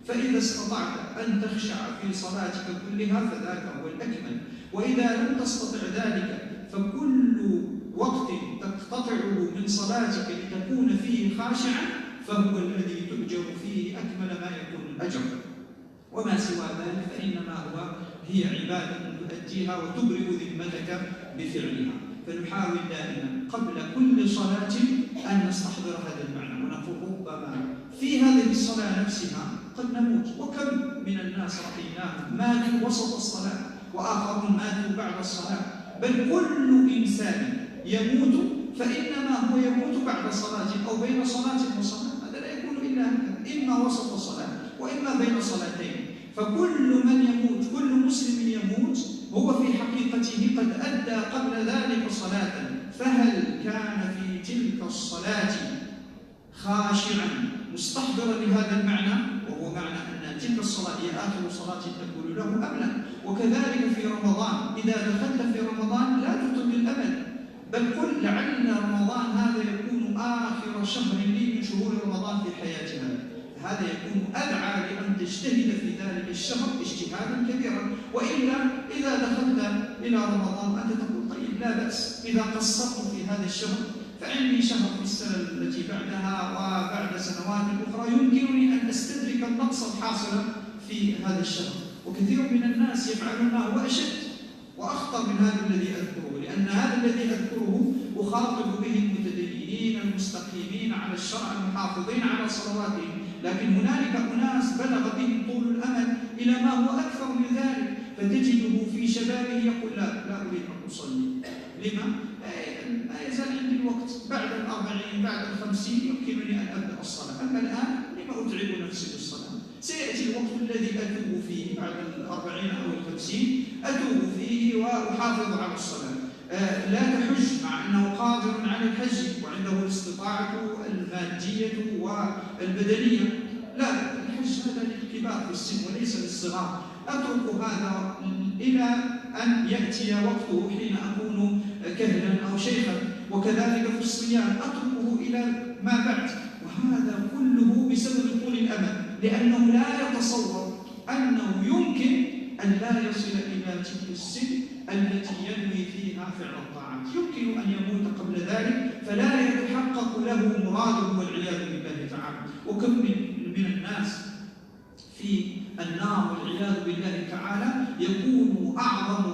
فإذا استطعت أن تخشع في صلاتك كلها فذاك هو الأكمل، وإذا لم تستطع ذلك فكل وقت تقتطعه من صلاتك لتكون فيه خاشعا فهو الذي تؤجر فيه أكمل ما يكون الأجر، وما سوى ذلك فإنما هي عبادة تؤديها وتبرئ ذمتك بفعلها. فنحاول دائما قبل كل صلاة أن نستحضر هذا المعنى، ونقول ربما في هذه الصلاة نفسها قد نموت، وكم من الناس رأيناهم ماتوا وسط الصلاة وآخرون ماتوا بعد الصلاة، بل كل إنسان يموت فإنما هو يموت بعد صلاة أو بين صلاة وصلاة، هذا لا يكون إلا إما وسط الصلاة وإما بين صلاتين. فكل من يموت، كل مسلم يموت هو في حقيقته قد أدى قبل ذلك صلاة، فهل كان في تلك الصلاة خاشعا مستحضرا لهذا المعنى، وهو معنى أن تلك الصلاة هي آخر صلاة تكون له أم لا؟ وكذلك في رمضان، إذا دخلت في رمضان لا تطل الأمل، بل قل لعل رمضان هذا يكون آخر شهر لي من شهور رمضان في حياتنا، هذا يكون أدعى لأن تجتهد في ذلك الشهر اجتهادا كبيرا. وإلا إذا دخلت إلى رمضان أنت تقول طيب لا بأس، إذا قصرت في هذا الشهر فعندي شهر في السنة التي بعدها وبعد سنوات أخرى يمكنني أن أستدرك النقص الحاصل في هذا الشهر. وكثير من الناس يفعلون ما هو أشد وأخطر من هذا الذي أذكره، لأن هذا الذي أذكره أخاطب به المتدينين المستقيمين على الشرع المحافظين على صلواتهم، لكن هنالك أناس بلغ بهم طول الأمل إلى ما هو أكثر من ذلك، فتجده في شبابه يقول لا أريد أن أصلي. لما؟ ما يزال عندي الوقت، بعد 40 بعد 50 يمكنني أن أبدأ الصلاة، أما الآن لما أتعب نفسي بالصلاة؟ سيأتي الوقت الذي أتوب فيه بعد 40 أو 50 أتوب فيه وأحافظ على الصلاة. لا تحج مع أنه قادر على الحج وعنده الاستطاعة المادية والبدنية، لا، الحج هذا للكبار في السن وليس للصغار. أترك هذا إلى أن يأتي وقته حين أكون كهلا أو شيخا، وكذلك في الصيام أتركه إلى ما بعد، وهذا كله بسبب طول الأمل، لأنه لا يتصور أنه يمكن أن لا يصل إلى تلك السن التي ينوي فيها فعل الطاعات، يمكن أن يموت قبل ذلك فلا يتحقق له مراده والعياذ بالله تعالى. وكم من الناس في النار والعياذ بالله تعالى يكون أعظم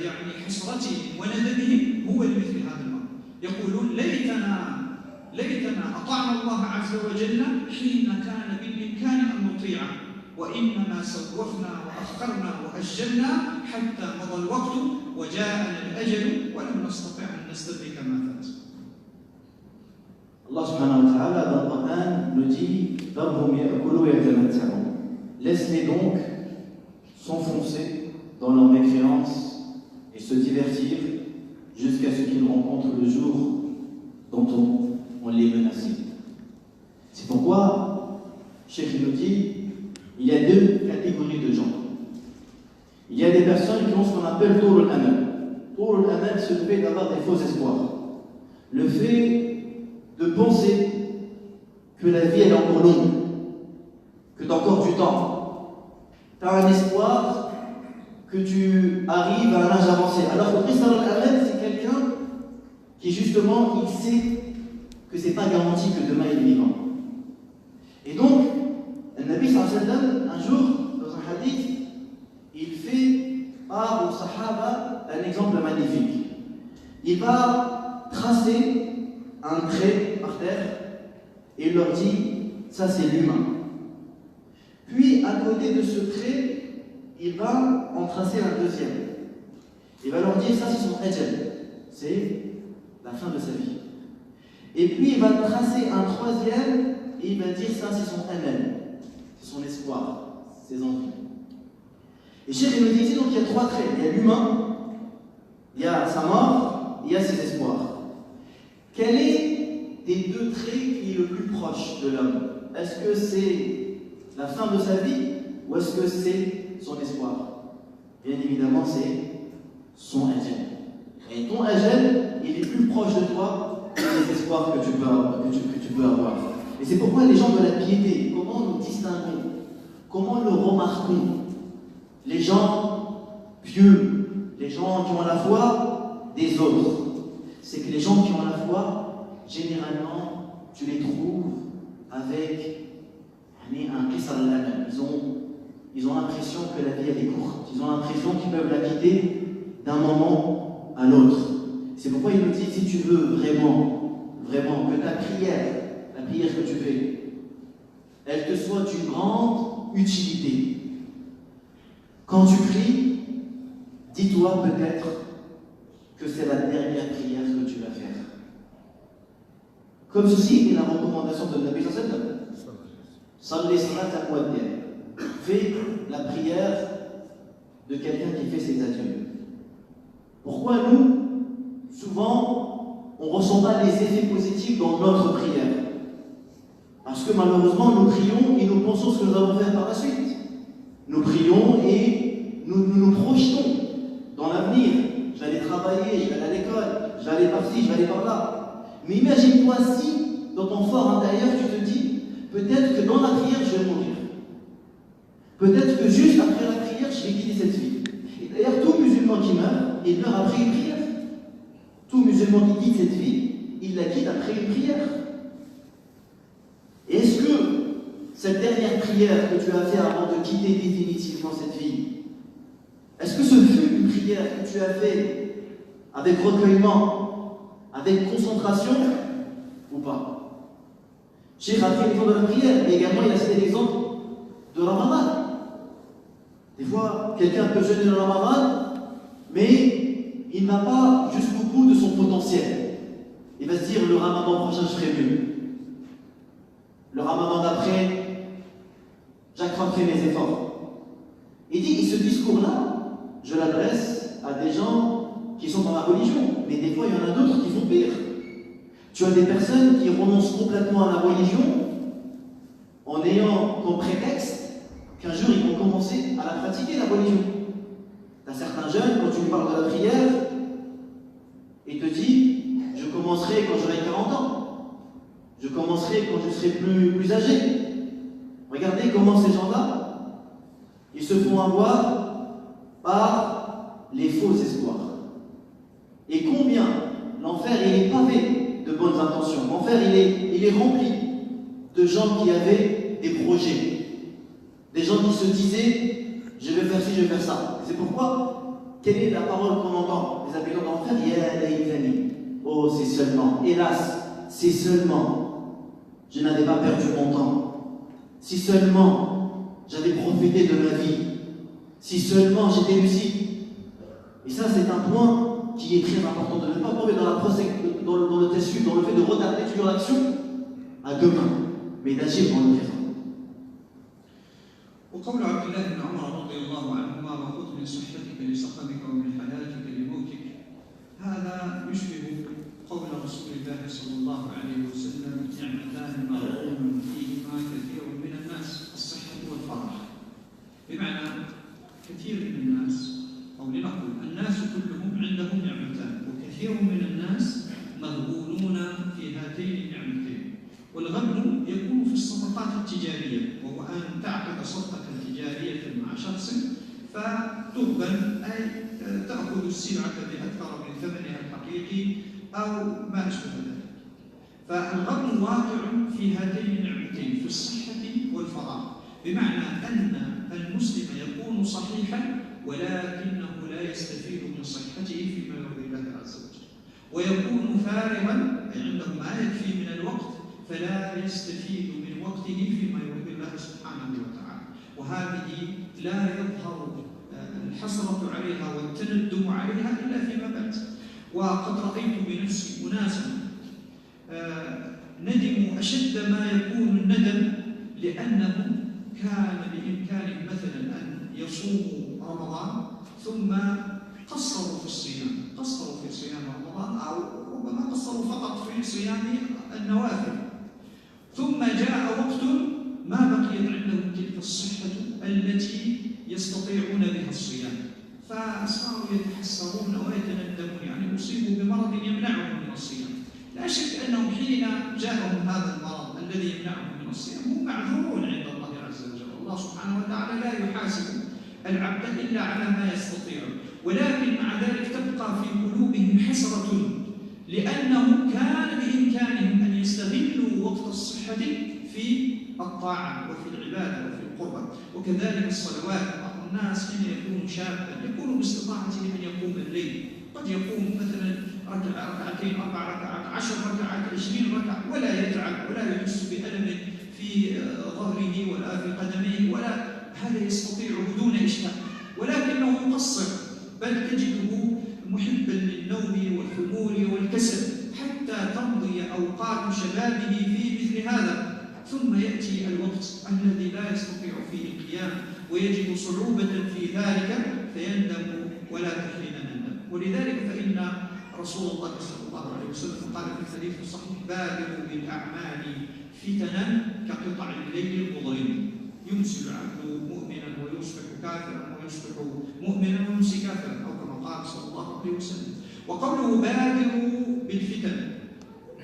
يعني حسرتهم وندمهم هو مثل هذا الأمر، يقولون ليتنا أطعنا الله عز وجل حين كان بالإمكان أن نطيعه، وإنما سوفنا وأخرنا وأجلنا حتى مضى الوقت وجاءنا الأجل ولم نستطع أن نستدرك ما فات. Allah subhanahu wa ta'ala dans le Coran nous dit laisse-les donc s'enfoncer dans leur mécréance et se divertir jusqu'à ce qu'ils rencontrent le jour dont on les menace. C'est pourquoi Cheikh nous dit il y a deux catégories de gens. Il y a des personnes qui ont ce qu'on appelle Tour al-Amal. Tour al-Amal, c'est le fait d'avoir des faux espoirs. Le fait de penser que la vie elle est encore longue, que tu as encore du temps. Tu as un espoir que tu arrives à un âge avancé. Alors que Christ al-Amal, c'est quelqu'un qui justement, il sait que ce n'est pas garanti que demain il est vivant. Et donc, le Nabi sallallahu alayhi wa sallam, un jour, dans un hadith, il fait part aux Sahaba un exemple magnifique. Il va tracer un trait par terre et il leur dit ça c'est l'humain. Puis à côté de ce trait, il va en tracer un deuxième. Il va leur dire ça c'est son ajal, c'est la fin de sa vie. Et puis il va tracer un troisième et il va dire ça c'est son amal, c'est son espoir, ses envies. Et Cheikh nous dit ici donc il y a trois traits, il y a l'humain, il y a sa mort il y a ses espoirs. Quel est des deux traits qui est le plus proche de l'homme? Est-ce que c'est la fin de sa vie ou est-ce que c'est son espoir? Bien évidemment, c'est son ajal. Et ton ajal, il est plus proche de toi que les espoirs que tu peux avoir. Et c'est pourquoi les gens de la piété, comment nous distinguons, comment nous remarquons les gens pieux, les gens qui ont la foi des autres? C'est que les gens qui ont la foi, généralement, tu les trouves avec un qisar al-amal. Ils ont l'impression que la vie elle est courte. Ils ont l'impression qu'ils peuvent la quitter d'un moment à l'autre. C'est pourquoi il nous dit, si tu veux vraiment que ta prière, la prière que tu fais, elle te soit d'une grande utilité. Quand tu pries, dis-toi peut-être que c'est la dernière prière que tu vas faire. Comme ceci est la recommandation de Nabi sallallahu alayhi wa sallam. Salli salat al-muaddin. Fais la prière de quelqu'un qui fait ses adieux. Pourquoi nous, souvent, on ne ressent pas les effets positifs dans notre prière? Parce que malheureusement, nous prions et nous pensons ce que nous allons faire par la suite. Nous prions et nous projetons dans l'avenir. Je vais aller travailler, je vais aller à l'école, je vais aller par-ci, je vais aller par-là. Mais imagine-toi si, dans ton fort intérieur, tu te dis, peut-être que dans la prière, je vais mourir. Peut-être que juste après la prière, je vais quitter cette vie. Et d'ailleurs, tout musulman qui meurt, il meurt après une prière. Tout musulman qui quitte cette vie, il la quitte après une prière. Est-ce que cette dernière prière que tu as fait avant de quitter définitivement cette vie, est-ce que ce fut une prière que tu as fait avec recueillement, avec concentration ou pas? Cheikh a pris l'exemple de la prière, mais également il a cité l'exemple de Ramadan. Des fois, quelqu'un peut jeûner le Ramadan, mais il n'a pas jusqu'au bout de son potentiel. Il va se dire, le Ramadan prochain, je ferai mieux. Le Ramadan d'après, j'accroîtrai mes efforts. Il dit, et ce discours-là, je l'adresse à des gens qui sont dans la religion, mais des fois, il y en a d'autres qui font pire. Tu as des personnes qui renoncent complètement à la religion en ayant comme prétexte qu'un jour ils vont commencer à la pratiquer, la religion. Tu as certains jeunes, quand tu lui parles de la prière, il te dit, je commencerai quand j'aurai 40 ans. Je commencerai quand je serai plus âgé. Regardez comment ces gens-là, ils se font avoir par les faux espoirs. Et combien l'enfer il est pavé de bonnes intentions. L'enfer il est rempli de gens qui avaient des projets. Des gens qui se disaient, je vais faire ci, je vais faire ça. C'est pourquoi, quelle est la parole qu'on entend? Les habitants d'enfer, oh, c'est seulement, hélas, c'est seulement, je n'avais pas perdu mon temps. Si seulement, j'avais profité de ma vie. Si seulement, j'étais lucide. Et ça, c'est un point qui est très important, de ne pas tomber dans le test, dans le fait de retarder toujours l'action à demain, mais d'agir dans le présent. وقول عبد الله بن عمر رضي الله عنهما وخذ من صحتك لسقمك ومن حياتك لموتك هذا يشبه قول رسول الله صلى الله عليه وسلم نعمتان مغبون فيهما كثير من الناس الصحة والفرح بمعنى كثير من الناس أو لنقل الناس كلهم عندهم نعمتان وكثير من الناس مغبونون في هاتين النعمتين والغبن يكون في الصفقات التجارية وهو أن تعقد صفقة تجارية مع شخص فتغبن أي تأخذ السلعة بأكثر من ثمنها الحقيقي أو ما أشبه ذلك. فالغبن واقع في هاتين النعمتين في الصحة والفراغ بمعنى أن المسلم يكون صحيحا ولكنه لا يستفيد من صحته فيما يرضي الله عز وجل ويكون فارغا أي عنده ما يكفي من الوقت فلا يستفيد من وقته فيما يرضي الله سبحانه وتعالى وهذه لا يظهر الحسرة عليها والتندم عليها إلا فيما بعد. وقد رأيت بنفسي أناسا ندموا أشد ما يكون الندم لأنهم كان بإمكانهم مثلا أن يصوموا رمضان ثم قصروا في صيام رمضان وربما قصروا فقط في صيام النوافل. ثم جاء وقت ما بقيت عندهم تلك الصحة التي يستطيعون بها الصيام، فصاروا يتحسرون ويتندمون، يعني أصيبوا بمرض يمنعهم من الصيام. لا شك أنهم حين جاءهم هذا المرض الذي يمنعهم من الصيام هم معذورون عند الله عز وجل. الله سبحانه وتعالى لا يحاسب العبد إلا على ما يستطيع، ولكن مع ذلك تبقى في قلوبهم حسرة، لأنه كان بإمكانهم أن يستغلوا وقت الصحة في الطاعة وفي العبادة وفي القربة. وكذلك الصلوات، بعض الناس حين يكون شابا يكون باستطاعته أن يقوم الليل، قد يقوم مثلا ركعتين 4 ركعات 10 ركعات 20 ركعة ولا يتعب ولا يحس بألم في ظهره ولا في قدميه، ولا هذا يستطيع بدون إشكال، ولكنه يقصر، بل تجده محبا للنوم والخمول والكسل حتى تمضي أوقات شبابه في مثل هذا، ثم يأتي الوقت الذي لا يستطيع فيه القيام ويجد صعوبة في ذلك فيندم ولا تحين ندم. ولذلك فإن رسول الله صلى الله عليه وسلم قال في الحديث الصحيح: بادروا بالأعمال فتنا كقطع الليل المظلم، يمسي العبد مؤمنا ويصبح كافرا ويصبح مؤمنا ويمسي كافرا، أو كما قال صلى الله عليه وسلم. وقوله بادروا بالفتن،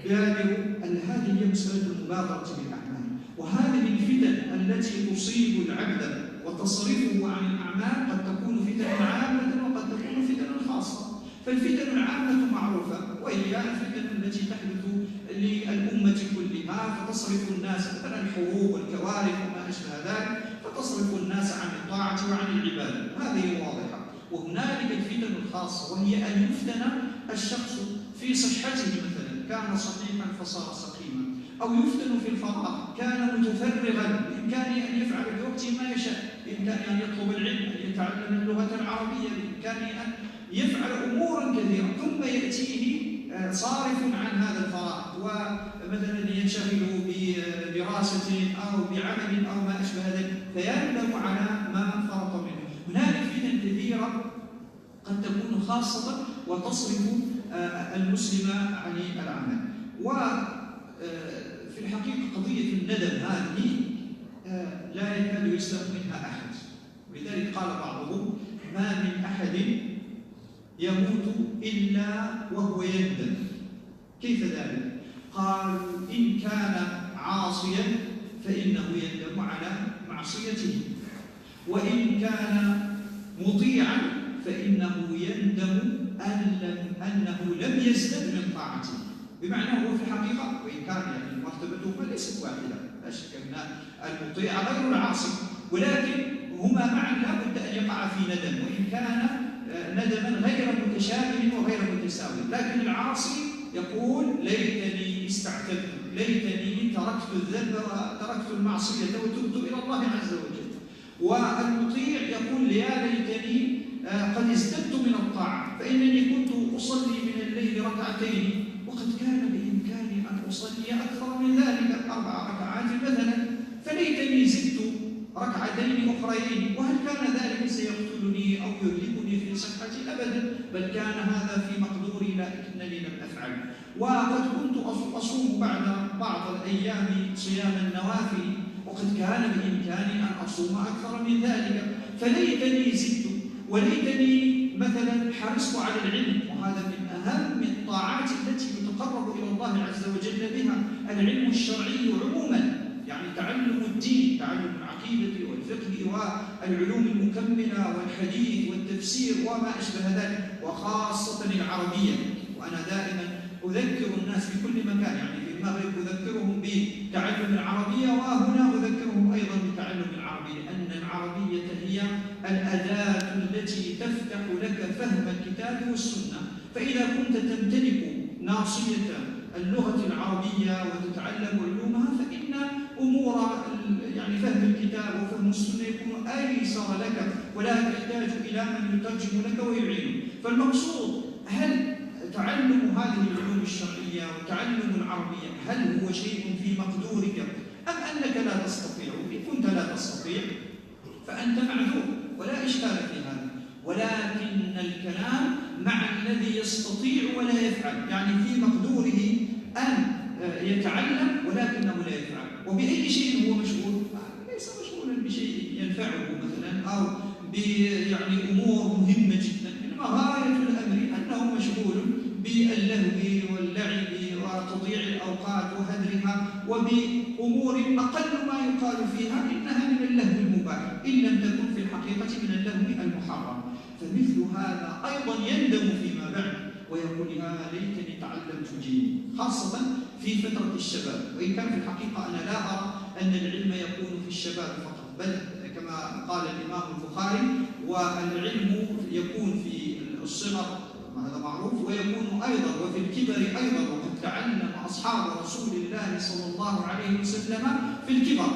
بادروا، هذه هي مسألة المبادرة بالأعمال، وهذه الفتن التي تصيب العبد وتصرفه عن الأعمال قد تكون فتن عامة وقد تكون فتن خاصة. فالفتن العامة معروفة، وهي الفتن التي تحدث للأمة كلها فتصرف الناس، مثلا الحروب والكوارث وما أشبه ذلك، فتصرف الناس عن الطاعة وعن العبادة، هذه واضحة. وهنالك الفتن الخاصة، وهي أن يفتن الشخص في صحته، مثلا كان صحيحا فصار سقيما، أو يفتن في الفراغ، كان متفرغا بإمكانه أن يفعل بوقته ما يشاء، بإمكانه أن يطلب العلم، أن يتعلم اللغة العربية، بإمكانه أن يفعل أمورا كثيرة، ثم يأتيه صارف عن هذا الفراغ، ومثلا ينشغل بدراسة أو بعمل أو ما أشبه ذلك، فيندم على ما فرط منه. هنالك فتن كثيرة قد تكون خاصة وتصرف المسلم عن العمل. وفي الحقيقة قضية الندم هذه لا يكاد يسلم منها أحد، ولذلك قال بعضهم: ما من أحد يموت إلا وهو يندم. كيف ذلك؟ قال: إن كان عاصيا فإنه يندم على معصيته، وإن كان مطيعا فإنه يندم أنه لم يزدد من طاعته. بمعنى هو في الحقيقة وإن كان يعني مرتبتهما ليست واحدة، لا شك أن المطيع غير العاصي، ولكن هما معا لا بد أن يقع في ندم، وإن كان ندما غير متشابه وغير متساوي. لكن العاصي يقول: ليتني استعتبت، ليتني تركت الذنب وتركت المعصية وتبت إلى الله عز وجل. والمطيع يقول: يا ليتني قد ازددت من الطاعة، فإنني كنت أصلي من الليل ركعتين وقد كان بإمكاني أن أصلي أكثر من ذلك 4 ركعات مثلا، فليتني زدت ركعتين أخرين، وهل كان ذلك سيقتلني أو يهلكني في صحتي؟ أبدا، بل كان هذا في مقدوري لكنني لم أفعل. وقد كنت أصوم بعض الأيام صيام النوافل وقد كان بإمكاني أن أصوم أكثر من ذلك، فليتني زدت، وليتني مثلا حرصت على العلم، وهذا من أهم الطاعات التي يتقرب إلى الله عز وجل بها، العلم الشرعي عموما، يعني تعلم الدين، تعلم العقيدة والفقه والعلوم المكملة والحديث والتفسير وما أشبه ذلك، وخاصة العربية. وأنا دائما أذكر الناس في كل مكان، يعني في المغرب أذكرهم بتعلم العربية، وهنا أذكرهم أيضا بتعلم العربية، لأن العربية هي الأداة التي تفتح لك فهم الكتاب والسنة. فإذا كنت تمتلك ناصية اللغة العربية وتتعلم علومها، فإن أمور يعني فهم الكتاب وفهم السنة يكون أيسر لك، ولا تحتاج إلى من يترجم لك ويعين. فالمقصود: هل تعلم هذه العلوم الشرعية وتعلم العربية هل هو شيء في مقدورك أم أنك لا تستطيع؟ إن كنت لا تستطيع فأنت معذور ولا إشكال في هذا، ولكن الكلام مع الذي يستطيع ولا يفعل، يعني في مقدوره أن يتعلم ولكنه لا يفعل. وبأي شيء هو مشغول؟ ليس مشغولا بشيء ينفعه مثلا أو يعني أمور مهمة جدا، إنما غاية الأمر أنه مشغول باللهو واللعب وتضييع الأوقات وهدرها وبأمور أقل ما يقال فيها إنها من اللهو المباح إن لم تكن في الحقيقة من اللهو المحرم. فمثل هذا أيضا يندم فيما بعد ويقول يا ليتني تعلمت ديني، خاصة في فترة الشباب. وإن كان في الحقيقة أنا لا أرى أن العلم يكون في الشباب فقط، بل كما قال الإمام البخاري والعلم يكون في الصغر هذا معروف، ويكون أيضا وفي الكبر أيضا، وقد تعلم أصحاب رسول الله صلى الله عليه وسلم في الكبر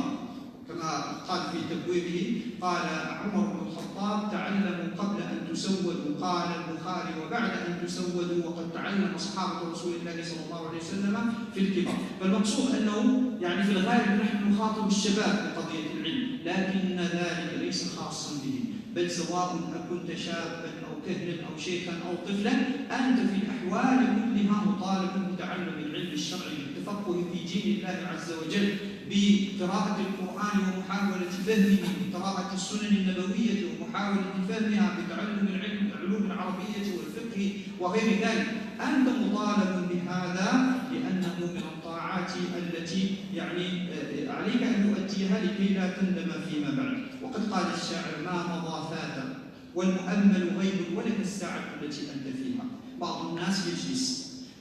كما قال في تبويبه، قال عمر بن الخطاب تعلموا قبل أن تسودوا، قال البخاري وبعد أن تسودوا، وقد تعلم أصحاب رسول الله صلى الله عليه وسلم في الكبر. فالمقصود أنه يعني في الغالب نحن نخاطب الشباب بقضية العلم، لكن ذلك ليس خاصا به، بل سواء أكنت شابا أو كهلا أو شيخا أو طفلا، أنت في الأحوال كلها مطالب بتعلم العلم الشرعي، بالتفقه في دين الله عز وجل، بقراءة القرآن ومحاولة فهمه، بقراءة السنن النبوية ومحاولة فهمها، بتعلم العلوم العربية والفقه وغير ذلك. أنت مطالب بهذا لأنه من الطاعات التي يعني عليك أن تؤديها لكي لا تندم فيما بعد. وقد قال الشاعر ما مضى فات والمؤمل غيب ولك الساعة التي أنت فيها. بعض الناس يجلس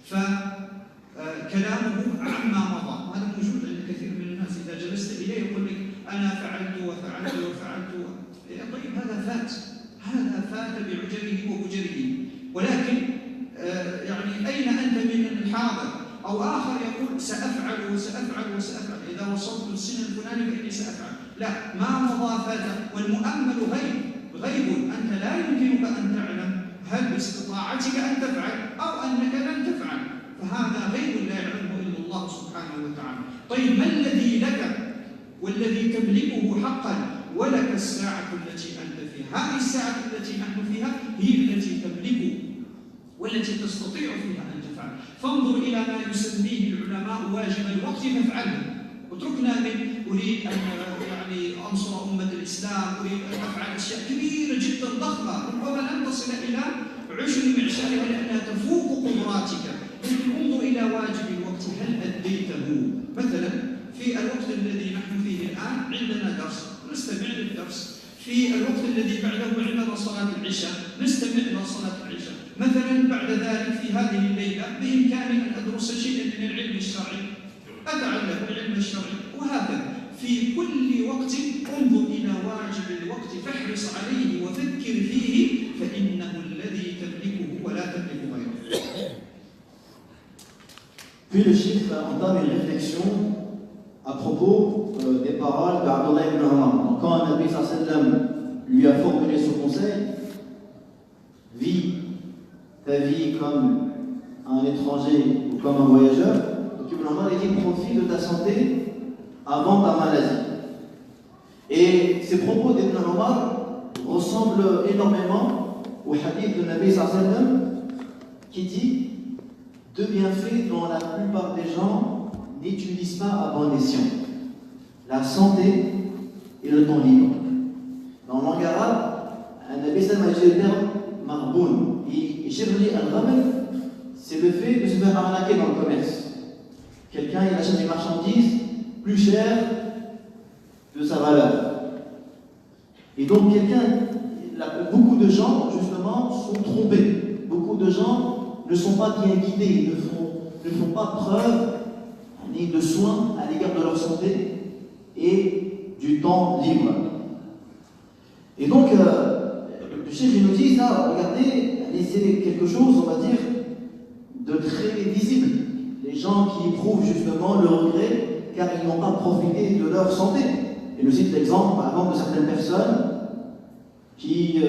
فكلامه عما مضى، هذا موجود عند كثير من الناس، إذا جلست إليه يقول لك أنا فعلت وفعلت وفعلت. طيب هذا فات بعجله وبجره، ولكن يعني أين أنت من الحاضر؟ أو آخر يقول سأفعل وسأفعل وسأفعل، إذا وصلت للسن الفلاني فإني سأفعل. لا، ما مضى فات والمؤمل غيب أنت لا يمكنك أن تعلم هل باستطاعتك أن تفعل أو أنك لن تفعل، فهذا غيب لا يعلمه إلا الله سبحانه وتعالى. طيب ما الذي لك والذي تملكه حقا ولك الساعة التي أنت فيها؟ هذه الساعة التي نحن فيها هي التي تملك والتي تستطيع فيها أن تفعل. فانظر إلى ما يسميه العلماء واجب الوقت فافعله. اتركنا من أريد أن يعني أنصر أمة الإسلام، أريد أن أفعل أشياء كبيرة جدا ضخمة ربما لن تصل إلى 10 معشارها لأنها تفوق قدراتك، لكن انظر إلى واجب الوقت هل أديته. مثلا في الوقت الذي نحن فيه الآن عندنا درس، نستمع للدرس. في الوقت الذي بعده عندنا صلاة العشاء، نستمع إلى صلاة العشاء. مثلا بعد ذلك في هذه الليلة بإمكاني أن أدرس شيئا من العلم الشرعي، أتعلم العلم الشرعي، وهكذا في كل وقت. انظر إلى واجب الوقت فاحرص عليه وفكر فيه، فإنه الذي تملكه ولا تملك غيره. Puis le cheikh entame une réflexion à propos des paroles d'Abdullah ibn Omar. Donc, quand un Nabi sallallahu alayhi wa sallam lui a formulé ce conseil, vis ta vie comme un étranger ou comme un voyageur, donc Ibn Omar dit profite de ta santé avant ta maladie. Et ces propos d'Ibn Omar ressemblent énormément au hadith de Nabi sallallahu alayhi wa sallam qui dit deux bienfaits dont la plupart des gens n'utilisent pas à bon escient: la santé et le temps libre. Dans la langue arabe, un Nabi sallallahu alayhi wa sallam a utilisé le terme marboun. Et Shibli al-Ghamel, c'est le fait de se faire arnaquer dans le commerce. Quelqu'un il achète des marchandises plus chères de sa valeur. Et donc beaucoup de gens justement sont trompés. Beaucoup de gens ne sont pas bien guidés, ne font pas preuve ni de soin à l'égard de leur santé et du temps libre. Et donc le cheikh nous dit ça, regardez, c'est quelque chose, on va dire, de très visible. Les gens qui éprouvent justement le regret car ils n'ont pas profité de leur santé. Et nous cite l'exemple, par exemple, de certaines personnes qui,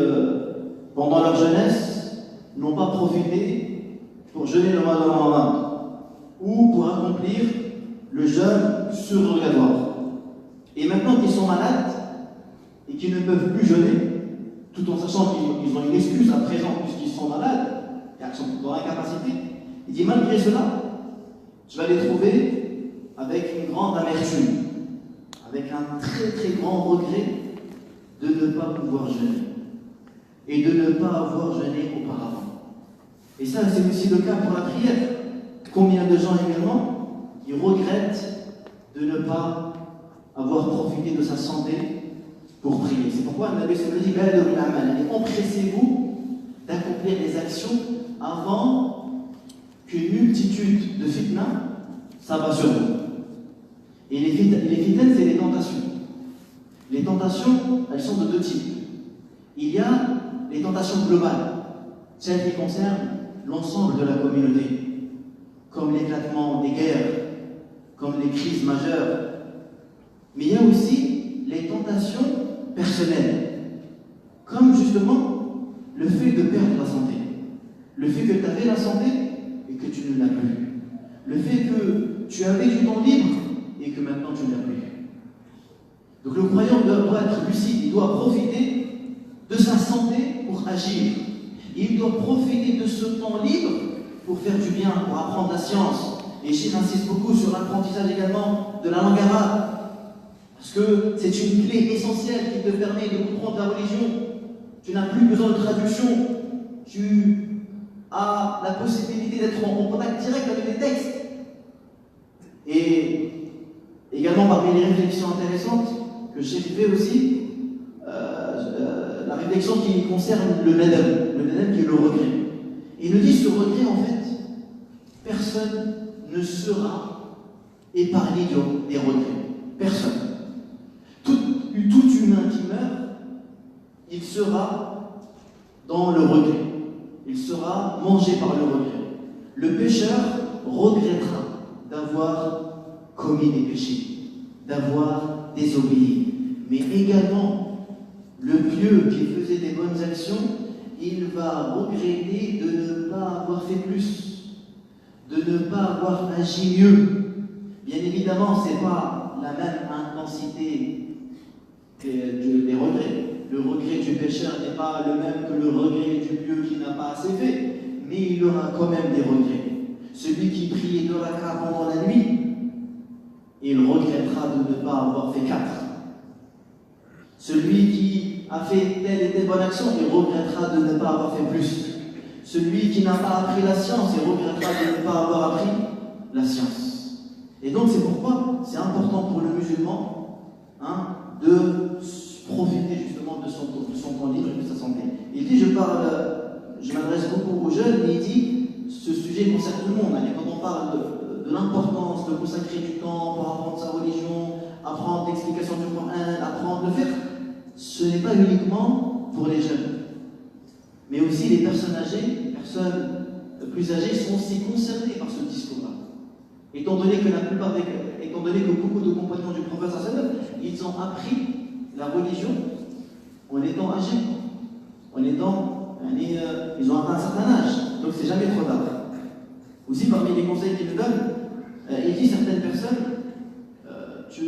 pendant leur jeunesse, n'ont pas profité pour jeûner le mois de Ramadan ou pour accomplir le jeûne surrogatoire. Et maintenant qu'ils sont malades et qu'ils ne peuvent plus jeûner, tout en sachant qu'ils ont une excuse à présent puisqu'ils sont malades et qu'ils sont dans l'incapacité. Il dit malgré cela, tu vas les trouver avec une grande amertume, avec un très très grand regret de ne pas pouvoir jeûner et de ne pas avoir jeûné auparavant. Et ça, c'est aussi le cas pour la prière. Combien de gens également qui regrettent de ne pas avoir profité de sa santé pour prier. C'est pourquoi le Nabi sallallahu alayhi wa sallam dit empressez-vous d'accomplir les actions avant qu'une multitude de fitna s'abat sur vous. Et les fitna, c'est les tentations. Les tentations, elles sont de deux types. Il y a les tentations globales, celles qui concernent l'ensemble de la communauté, comme l'éclatement des guerres, comme les crises majeures. Mais il y a aussi les tentations personnelles, comme justement le fait de perdre la santé, le fait que tu avais la santé et que tu ne l'as plus, le fait que tu avais du temps libre et que maintenant tu ne l'as plus. Donc le croyant doit être lucide, il doit profiter de sa santé pour agir. Il doit profiter de ce temps libre pour faire du bien, pour apprendre la science. Et Cheikh insiste beaucoup sur l'apprentissage également de la langue arabe. Parce que c'est une clé essentielle qui te permet de comprendre la religion. Tu n'as plus besoin de traduction. Tu as la possibilité d'être en contact direct avec les textes. Et également parmi les réflexions intéressantes que j'ai fait aussi, la réflexion qui concerne le nadam qui est le regret. Et il nous dit ce regret, en fait, personne ne sera épargné des regrets. Personne. Tout humain qui meurt, il sera dans le regret. Il sera mangé par le regret. Le pécheur regrettera d'avoir commis des péchés, d'avoir désobéi. Mais également, le pieux qui faisait des bonnes actions, il va regretter de ne pas avoir fait plus, de ne pas avoir agi mieux. Bien évidemment, ce n'est pas la même intensité des regrets. Le regret du pécheur n'est pas le même que le regret du pieux qui n'a pas assez fait, mais il aura quand même des regrets. Celui qui priait 2 rak'ahs pendant la nuit, il regrettera de ne pas avoir fait 4. Celui qui a fait telle et telle bonne action, il regrettera de ne pas avoir fait plus. Celui qui n'a pas appris la science, il regrettera de ne pas avoir appris la science. Et donc c'est pourquoi c'est important pour le musulman de profiter justement de son temps libre et de sa santé. Il dit, je m'adresse beaucoup aux jeunes, mais il dit, ce sujet concerne tout le monde. Et quand on parle de l'importance de consacrer du temps pour apprendre sa religion, apprendre l'explication du Coran, apprendre le fiqh, ce n'est pas uniquement pour les jeunes, mais aussi les personnes âgées, les personnes plus âgées sont aussi concernées par ce discours-là. Étant donné que beaucoup de compagnons du prophète sallallahu alayhi wa sallam, ils ont appris la religion en étant âgés, ils ont atteint un certain âge, donc c'est jamais trop tard. Aussi parmi les conseils qu'il nous donne, il dit certaines personnes, tu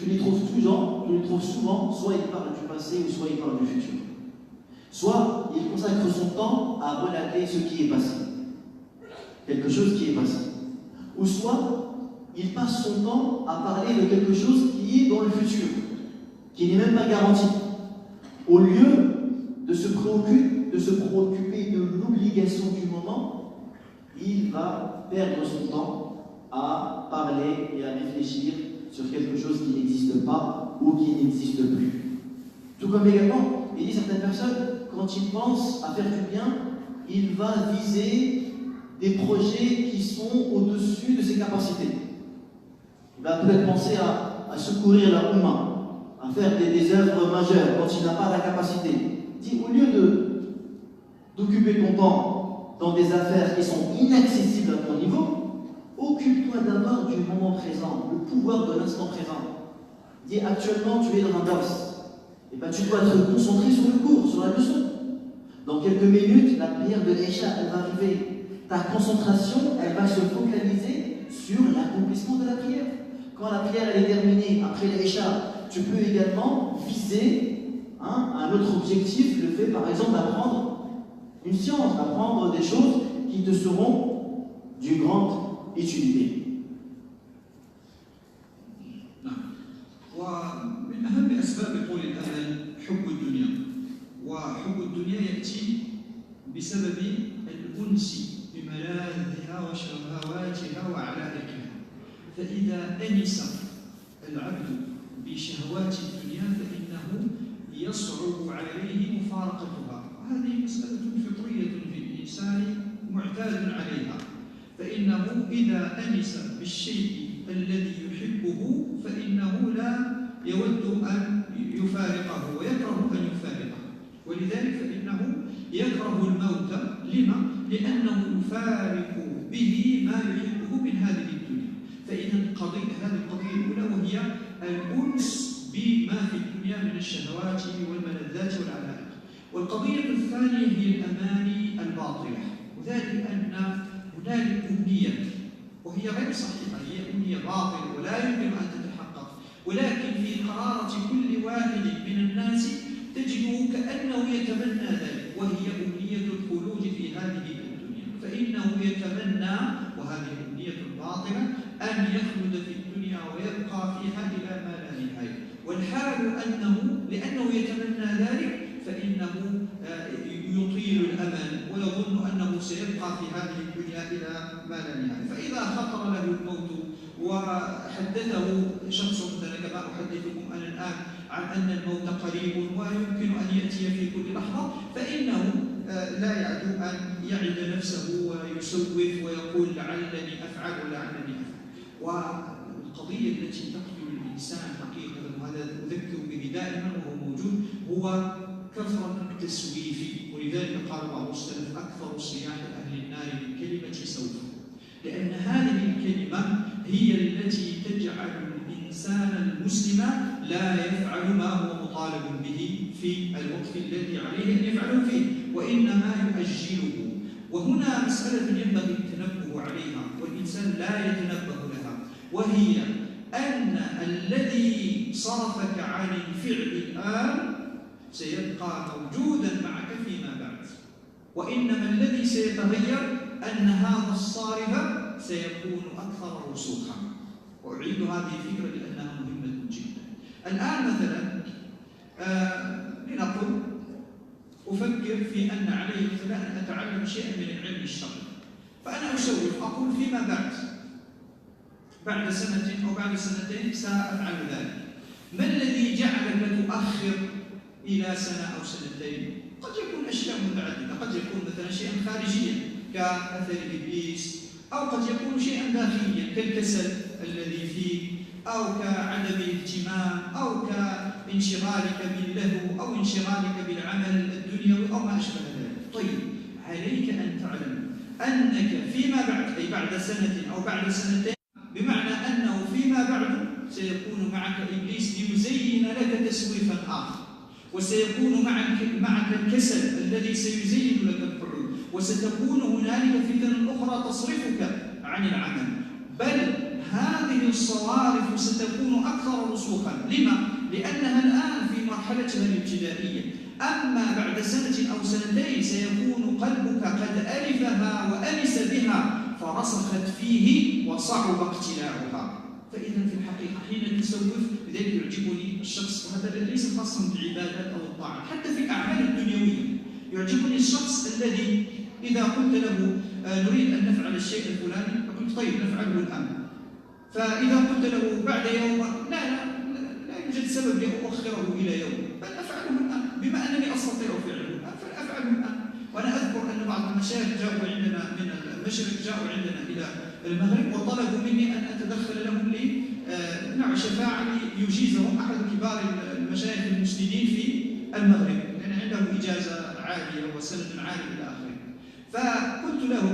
les trouves souvent, soit ils parlent du passé ou soit ils parlent du futur. Soit il consacre son temps à relater ce qui est passé, quelque chose qui est passé. Ou soit il passe son temps à parler de quelque chose qui est dans le futur, qui n'est même pas garanti. Au lieu de se préoccuper de l'obligation du moment, il va perdre son temps à parler et à réfléchir sur quelque chose qui n'existe pas ou qui n'existe plus. Tout comme également, il dit certaines personnes, quand ils pensent à faire du bien, il va viser des projets qui sont au-dessus de ses capacités. Il va peut-être penser à secourir la Oumma, à faire des œuvres majeures quand il n'a pas la capacité. Il dit, au lieu d'occuper ton temps dans des affaires qui sont inaccessibles à ton niveau, occupe-toi d'abord du moment présent, le pouvoir de l'instant présent. Il dit, actuellement tu es dans un dars. Et bien tu dois te concentrer sur le cours, sur la leçon. Dans quelques minutes, la prière de l'Isha, elle va arriver. Ta concentration, elle va se focaliser sur l'accomplissement de la prière. Quand la prière elle est terminée, après l'Isha, tu peux également viser un autre objectif, le fait par exemple d'apprendre une science, d'apprendre des choses qui te seront d'une grande utilité. ومن أهم أسباب طول الأمل حب الدنيا، وحب الدنيا يأتي بسبب الأنس بملاذها وشهواتها وعلائقها، فإذا أنس العبد بشهوات الدنيا فإنه يصعب عليه مفارقتها، وهذه مسألة فطرية في الإنسان معتاد عليها، فإنه إذا أنس بالشيء الذي يحبه فإنه لا يود أن يفارقه ويكره أن يفارقه، ولذلك فإنه يكره الموت. لما؟ لأنه يفارق به ما يحبه من هذه الدنيا. فإذا هذه القضية الأولى وهي الأنس بما في الدنيا من الشهوات والملذات والعلائق. والقضية الثانية هي الأماني الباطلة، وذلك أن هنالك أمنية وهي غير صحيحة، هي أمنية باطلة ولا يمكن أن تتحقق، ولكن في قرارة كل واحد من الناس تجده كأنه يتمنى ذلك، وهي أمنية الخلود في هذه الدنيا، فإنه يتمنى، وهذه أمنية باطلة، أن يخلد في الدنيا ويبقى فيها إلى ما لا نهاية. والحال أنه لأنه يتمنى ذلك فإنه يطيل الأمل ويظن أنه سيبقى في هذه الدنيا إلى ما لا نهاية. فإذا خطر له الموت وحدثه شخص مثلا كما أحدثكم أنا الآن عن أن الموت قريب ويمكن أن يأتي في كل لحظة، فإنه لا يعدو أن يعد نفسه ويسوف ويقول لعلني أفعل ولعلني أفعل. والقضية التي تقتل الإنسان حقيقة، وهذا أذكر به دائما وهو موجود، هو كثرة التسويف. ولذلك قال بعض السلف أكثر صياح أهل النار من كلمة سوف، لأن هذه الكلمة هي التي تجعل الإنسان المسلم لا يفعل ما هو مطالب به في الوقت الذي عليه أن يفعله فيه، وإنما يؤجله. وهنا مسألة ينبغي التنبه عليها والإنسان لا يتنبه لها، وهي أن الذي صرفك عن الفعل الآن سيبقى موجودا معك فيما بعد، وإنما الذي سيتغير أن هذا الصارف سيكون أكثر رسوخا. وأعيد هذه الفكرة لأنها مهمة جدا. الآن مثلا لنقل أفكر في أن علي مثلا أن أتعلم شيئا من العلم الشرعي، فأنا أسوف أقول فيما بعد سنة أو بعد سنتين سأفعل ذلك. ما الذي جعلك تؤخر إلى سنة أو سنتين؟ قد يكون أشياء متعددة، قد يكون مثلا شيئا خارجيا كأثر إبليس، أو قد يكون شيئا داخليا كالكسل الذي فيه، أو كعدم الاهتمام، أو كانشغالك باللهو، أو انشغالك بالعمل الدنيوي، أو ما أشبه ذلك. طيب، عليك أن تعلم أنك فيما بعد، أي بعد سنة أو بعد سنتين، بمعنى أنه فيما بعد سيكون معك إبليس ليزين لك تسويفا آخر، وسيكون معك الكسل الذي سيزين لك القعود، وستكون هنالك فتن أخرى تصرفك عن العمل، بل هذه الصوارف ستكون أكثر رسوخا. لما؟ لأنها الآن في مرحلتها الابتدائية، أما بعد سنة أو سنتين سيكون قلبك قد ألفها وأنس بها فرسخت فيه وصعب اقتلاعها. فإذا في الحقيقة حين نسوف، لذلك يعجبني الشخص، وهذا ليس خاصا بالعبادات أو الطاعات، حتى في الأعمال الدنيوية يعجبني الشخص الذي إذا قلت له نريد أن نفعل الشيء الفلاني فقلت طيب نفعله الآن، فإذا قلت له بعد يوم لا يوجد سبب لأؤخره إلى يوم، بل أفعله الآن بما أنني أستطيع فعله الآن فأفعله الآن. وأنا أذكر أن بعض المشايخ جاءوا عندنا من المشرق، جاءوا عندنا إلى المغرب وطلبوا مني أن أتدخل لهم شفاعة ليجيزهم أحد كبار المشايخ المسلمين في المغرب، لأن عندهم إجازة عالية وسند عالي إلى آخره. فقلت له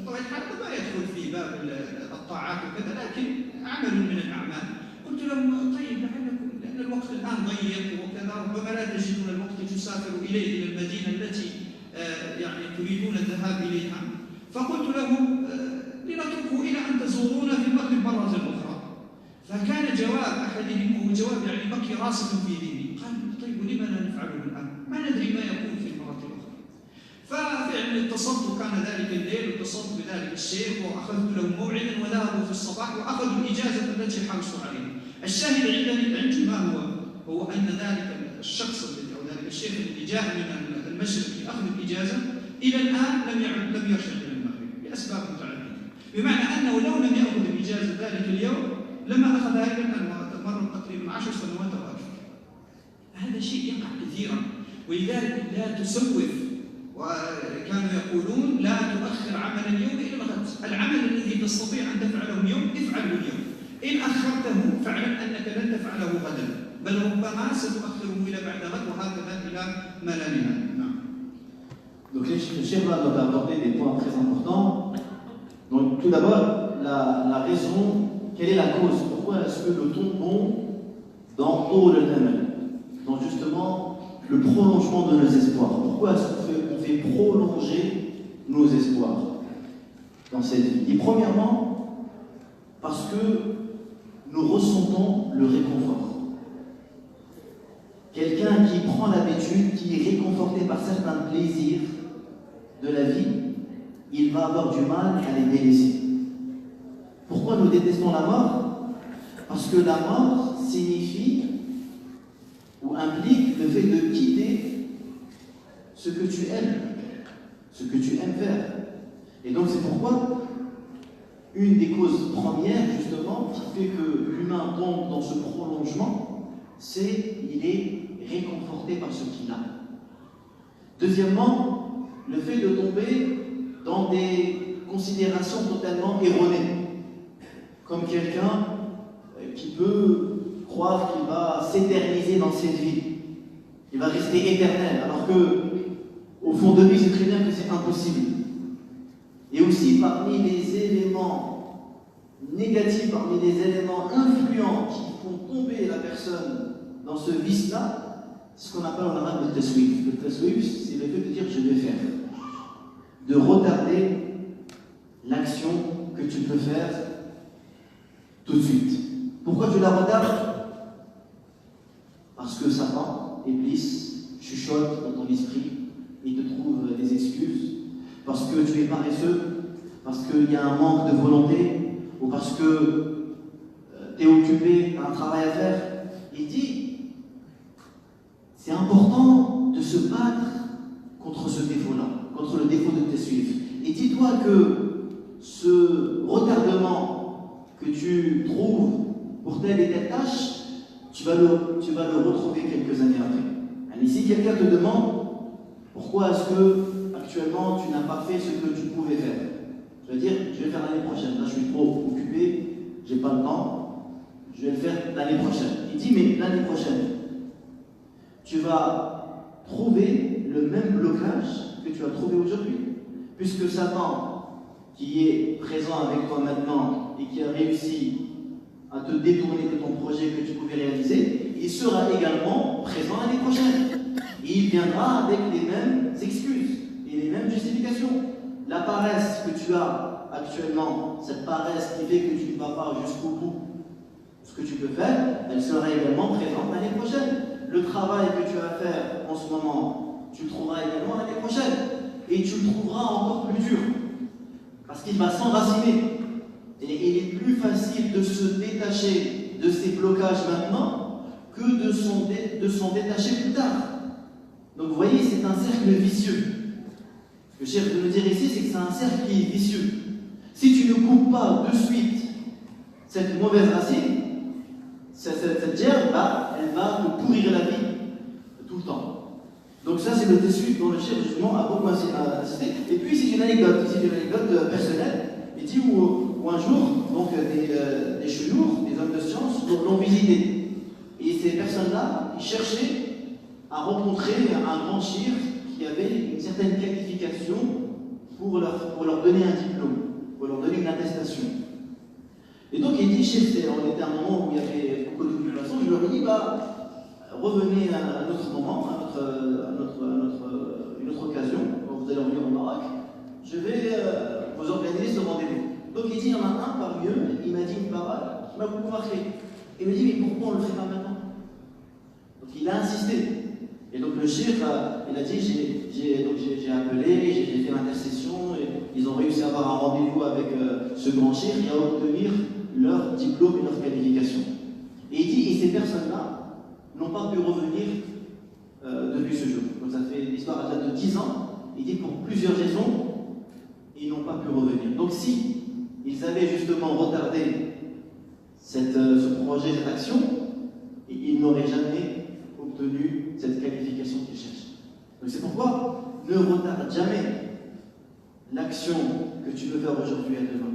طبعا هذا ما يدخل في باب الطاعات وكذا، لكن عمل من الأعمال. قلت لهم طيب لعلكم، لأن الوقت الآن ضيق وكذا، ربما لا تجدون الوقت تسافروا إليه إلى المدينة التي يعني تريدون الذهاب إليها، فقلت لهم لنتركه إلى أن تزورونا في المغرب مرة أخرى. فكان جواب أحدهم، وهو جواب يعني بقي راسخ في ذهني، قال طيب ولما لا نفعله ما ندري ما يكون في المرة الأخرى. ففعلا اتصلت، كان ذلك الليل، واتصلت بذلك الشيخ وأخذت له موعدا وذهبوا في الصباح وأخذوا الإجازة التي حرصوا عليها. الشاهد عندي ما هو أن ذلك الشخص الذي أو ذلك الشيخ الذي جاء من المشرق لأخذ الإجازة إلى الآن لم يرجع إلى المغرب لأسباب متعددة، بمعنى أنه لو لم يأخذ الإجازة ذلك اليوم لما أخذها إلى الآن، مرت تقريبا 10 سنوات أو أكثر. هذا شيء يقع كثيرا، ولذلك لا تسوف، وكانوا يقولون لا تؤخر عمل اليوم إلى الغد. العمل الذي تستطيع أن تفعله اليوم افعله اليوم، إن أخرته فاعلم أنك لن تفعله غدا، بل ربما ستؤخره إلى بعد غد، وهكذا إلى ما لا نهاية. Donc le chef va nous apporter des points très importants. Donc tout d'abord, la raison, quelle est la cause? Pourquoi est-ce que nous tombons dans Toul al-Amal, dans justement le prolongement de nos espoirs? Pourquoi est-ce qu'on fait prolonger nos espoirs dans cette vie? Et premièrement, parce que nous ressentons le réconfort. Quelqu'un qui prend l'habitude, qui est réconforté par certains plaisirs de la vie, il va avoir du mal à les délaisser. Pourquoi nous détestons la mort? Parce que la mort signifie ou implique le fait de quitter ce que tu aimes, ce que tu aimes faire. Et donc c'est pourquoi une des causes premières justement qui fait que l'humain tombe dans ce prolongement, c'est qu'il est réconforté par ce qu'il a. Deuxièmement, le fait de tomber dans des considérations totalement erronées, comme quelqu'un qui peut croire qu'il va s'éterniser dans cette vie, il va rester éternel, alors que au fond de lui, c'est très bien que c'est impossible. Et aussi parmi les éléments négatifs, parmi les éléments influents qui font tomber la personne dans ce vice-là, ce qu'on appelle en arabe le taswif. Le taswif, c'est le fait de dire je vais faire, de retarder l'action que tu peux faire tout de suite. Pourquoi tu la retardes? Parce que Satan, Iblis, chuchote dans ton esprit et te trouve des excuses, parce que tu es paresseux, parce qu'il y a un manque de volonté, ou parce que tu es occupé par un travail à faire. Il dit, c'est important de se battre contre ce défaut-là, contre le défaut de tes suifs. Et dis-toi que ce retardement que tu trouves pour telle et telle tâche, tu vas le retrouver quelques années après. Et si quelqu'un te demande pourquoi est-ce que actuellement tu n'as pas fait ce que tu pouvais faire, tu vas dire je vais faire l'année prochaine. Là je suis trop occupé, j'ai pas le temps, je vais le faire l'année prochaine. Il dit mais l'année prochaine, tu vas trouver le même blocage que tu as trouvé aujourd'hui. Puisque Satan, qui est présent avec toi maintenant et qui a réussi à te détourner de ton projet que tu pouvais réaliser, il sera également présent l'année prochaine. Et il viendra avec les mêmes excuses et les mêmes justifications. La paresse que tu as actuellement, cette paresse qui fait que tu ne vas pas jusqu'au bout de ce que tu peux faire, elle sera également présente l'année prochaine. Le travail que tu as à faire en ce moment, tu le trouveras également l'année prochaine. Et tu le trouveras encore plus dur. Parce qu'il va s'enraciner. Et il est plus facile de se détacher de ces blocages maintenant que de s'en détacher plus tard. Donc vous voyez, c'est un cercle vicieux. Ce que je cherche de me dire ici, c'est que c'est un cercle qui est vicieux. Si tu ne coupes pas de suite cette mauvaise racine, cette gerbe, là, elle va te pourrir la vie tout le temps. Donc ça, c'est le dessus dont le chef justement a beaucoup insisté. Et puis c'est une anecdote personnelle. Il dit où un jour, donc des chouyours, des hommes de science, l'ont visité. Et ces personnes-là, ils cherchaient à rencontrer un grand shir qui avait une certaine qualification pour leur donner un diplôme, pour leur donner une attestation. Et donc il dit, chef, on était à un moment où il y avait beaucoup d'occupation, je leur ai dit, revenez à un autre moment, une autre occasion, quand vous allez revenir au Maroc, je vais vous organiser ce rendez-vous. Donc il dit, il y en a un parmi eux, il m'a dit une parole qui m'a beaucoup marqué. Il me dit, mais pourquoi on ne le fait pas maintenant? Donc il a insisté. Et donc le cheikh, il a dit, j'ai appelé, j'ai fait l'intercession, et ils ont réussi à avoir un rendez-vous avec ce grand cheikh et à obtenir leur diplôme et leur qualification. Et il dit, et ces personnes-là n'ont pas pu revenir depuis ce jour. Donc ça fait l'histoire à date de 10 ans. Il dit, pour plusieurs raisons, ils n'ont pas pu revenir. Donc si ils avaient justement retardé ce projet, cette action, ils n'auraient jamais obtenu cette qualification qu'ils cherchent. Donc c'est pourquoi ne retarde jamais l'action que tu peux faire aujourd'hui à demain.